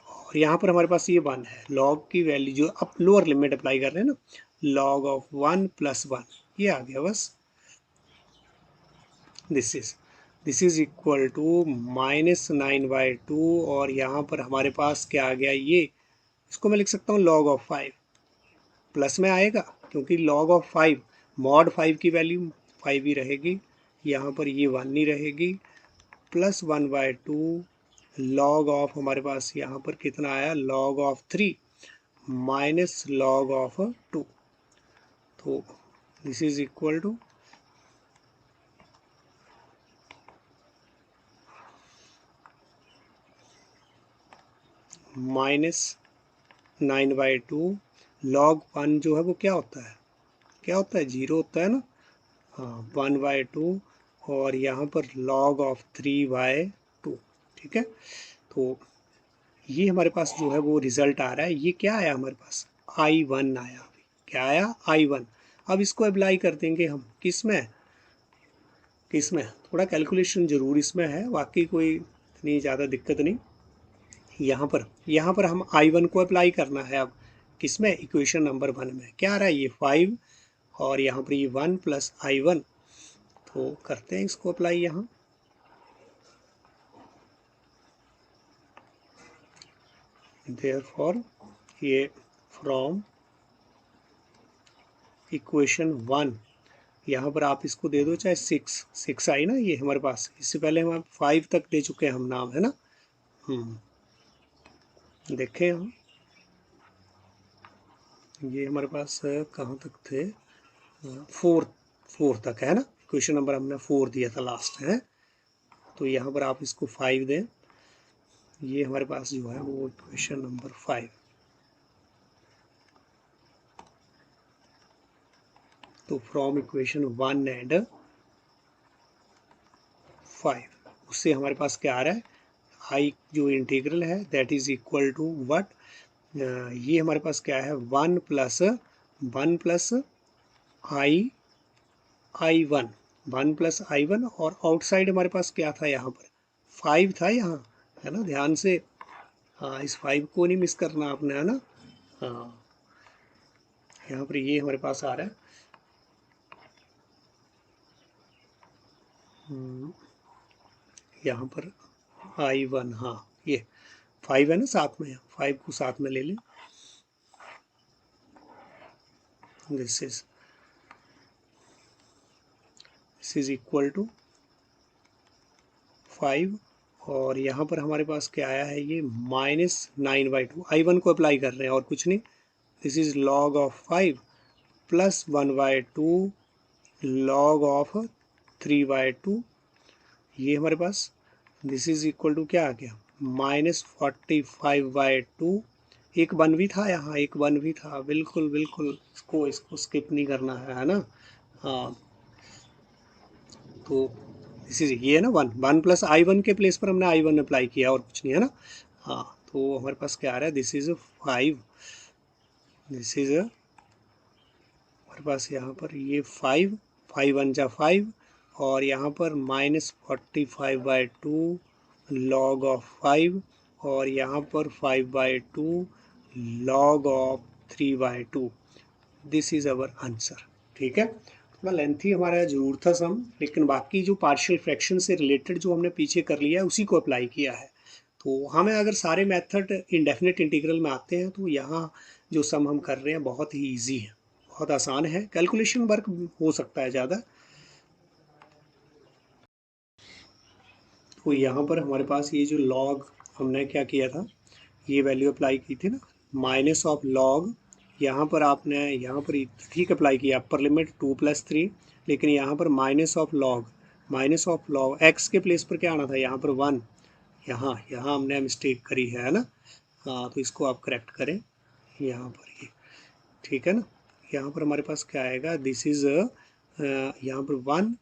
और यहाँ पर हमारे पास ये 1 है, लॉग की वैल्यू जो अब लोअर लिमिट अप्लाई कर रहे हैं ना, लॉग ऑफ 1 + 1, ये आ गया बस, दिस इज इक्वल टू -9/2, और यहाँ पर हमारे पास क्या आ गया, ये इसको मैं लिख सकता हूँ लॉग ऑफ 5, प्लस में आएगा क्योंकि लॉग ऑफ 5 मॉड 5 की वैल्यू 5 ही रहेगी, यहाँ पर ये 1 नहीं रहेगी, प्लस 1/2 लॉग ऑफ हमारे पास यहाँ पर कितना आया, log of 3 minus log of 2, तो this is equal to -9/2 log 1 जो है वो क्या होता है, क्या होता है, 0 होता है ना, हाँ 1/2, और यहाँ पर log of 3/2। ठीक है, तो ये हमारे पास जो है वो रिजल्ट आ रहा है। ये क्या आया हमारे पास, I1 आया। क्या आया, I1। अब इसको अप्लाई कर देंगे हम किस में, थोड़ा कैलकुलेशन जरूर इसमें है, बाकी कोई इतनी ज़्यादा दिक्कत नहीं। यहाँ पर हम I1 को अप्लाई करना है। अब किसमें, इक्वेशन नंबर 1 में क्या आ रहा है, ये 5 और यहाँ पर ये 1 प्लस I1। तो करते हैं इसको अप्लाई यहाँ। देयरफॉर ये फ्रॉम इक्वेशन 1, यहाँ पर आप इसको दे दो चाहे 6 आई ना, ये हमारे पास, इससे पहले हम 5 तक दे चुके हैं हम नाम, है ना। देखें हम, ये हमारे पास कहाँ तक थे, 4 तक है ना, क्वेश्चन नंबर हमने 4 दिया था लास्ट है। तो यहाँ पर आप इसको 5 दें, ये हमारे पास जो है वो क्वेश्चन नंबर 5। तो फ्रॉम इक्वेशन 1 एंड 5, उससे हमारे पास क्या आ रहा है, आई जो इंटीग्रल है that is equal to what, ये हमारे पास क्या है, 1 प्लस I1, 1 प्लस I1, और आउटसाइड हमारे पास क्या था, यहाँ पर 5 था यहाँ, है ना, ध्यान से। हाँ, इस 5 को नहीं मिस करना आपने, है ना। हाँ, यहाँ पर ये हमारे पास आ रहा है, यहाँ पर I1, हाँ ये 5 है ना साथ में, 5 को साथ में ले लें। दिस इज इक्वल टू 5, और यहाँ पर हमारे पास क्या आया है, ये -9/2। I1 को अप्लाई कर रहे हैं और कुछ नहीं। This is log of 5 plus 1/2 log of 3/2। ये हमारे पास दिस इज इक्वल टू क्या आ गया, -45/2। एक 1 भी था यहाँ, एक 1 भी था, बिल्कुल बिल्कुल, इसको स्किप नहीं करना है ना। हाँ, तो दिस इज, ये है ना 1 प्लस I1 के प्लेस पर हमने I1 अप्लाई किया और कुछ नहीं, है ना। हाँ, तो हमारे पास क्या आ रहा है, दिस इज 5, दिस इज हमारे पास यहाँ पर ये 5, 5 1 जा 5, और यहाँ पर -45/2 log ऑफ 5, और यहाँ पर 5/2 log of 3/2। This is our answer. ठीक है, थोड़ा लेंथी हमारा जरूर था सम, लेकिन बाकी जो पार्शियल फ्रैक्शन से रिलेटेड जो हमने पीछे कर लिया है उसी को अप्लाई किया है। तो हमें अगर सारे मेथड इंडेफिनेट इंटीग्रल में आते हैं तो यहाँ जो सम हम कर रहे हैं बहुत ही ईजी है, बहुत आसान है, कैलकुलेशन वर्क हो सकता है ज़्यादा। तो यहाँ पर हमारे पास ये जो लॉग हमने क्या किया था, ये वैल्यू अप्लाई की थी ना, माइनस ऑफ लॉग, यहाँ पर आपने यहाँ पर ठीक अप्लाई किया, अपर लिमिट 2 + 3, लेकिन यहाँ पर माइनस ऑफ लॉग एक्स के प्लेस पर क्या आना था, यहाँ पर 1, यहाँ हमने मिस्टेक करी है ना। हाँ, तो इसको आप करेक्ट करें यहाँ पर, ये ठीक है ना। यहाँ पर हमारे पास क्या आएगा, दिस इज़ यहाँ पर 1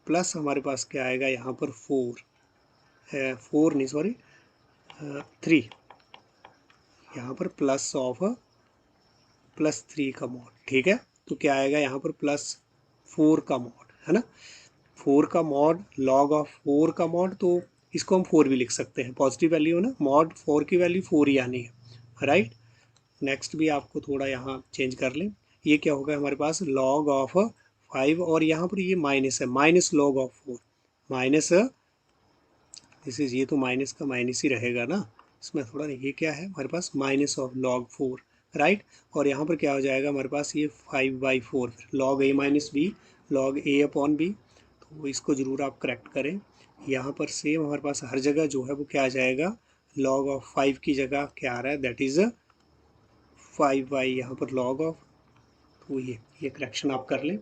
प्लस हमारे पास क्या आएगा, यहाँ पर 4 नहीं सॉरी 3, यहाँ पर +3 का मॉड, ठीक है। तो क्या आएगा यहाँ पर +4 का मॉड, है ना, 4 का मॉड, लॉग ऑफ 4 का मॉड, तो इसको हम 4 भी लिख सकते हैं, पॉजिटिव वैल्यू है ना, मॉड 4 की वैल्यू 4 ही आनी है, राइट। नेक्स्ट भी आपको थोड़ा यहाँ चेंज कर लें, ये क्या होगा हमारे पास, लॉग ऑफ 5, और यहाँ पर ये माइनस है, minus log of 4, minus this is, ये तो माइनस का माइनस ही रहेगा ना, इसमें थोड़ा नहीं, ये क्या है हमारे पास, माइनस ऑफ log 4, राइट। और यहाँ पर क्या हो जाएगा हमारे पास, ये 5/4, log a minus b, log a upon b. तो इसको ज़रूर आप करेक्ट करें। यहाँ पर सेम हमारे पास हर जगह जो है वो क्या आ जाएगा, log ऑफ 5 की जगह क्या आ रहा है, दैट इज़ 5/, यहाँ पर log ऑफ, तो ये करेक्शन आप कर लें।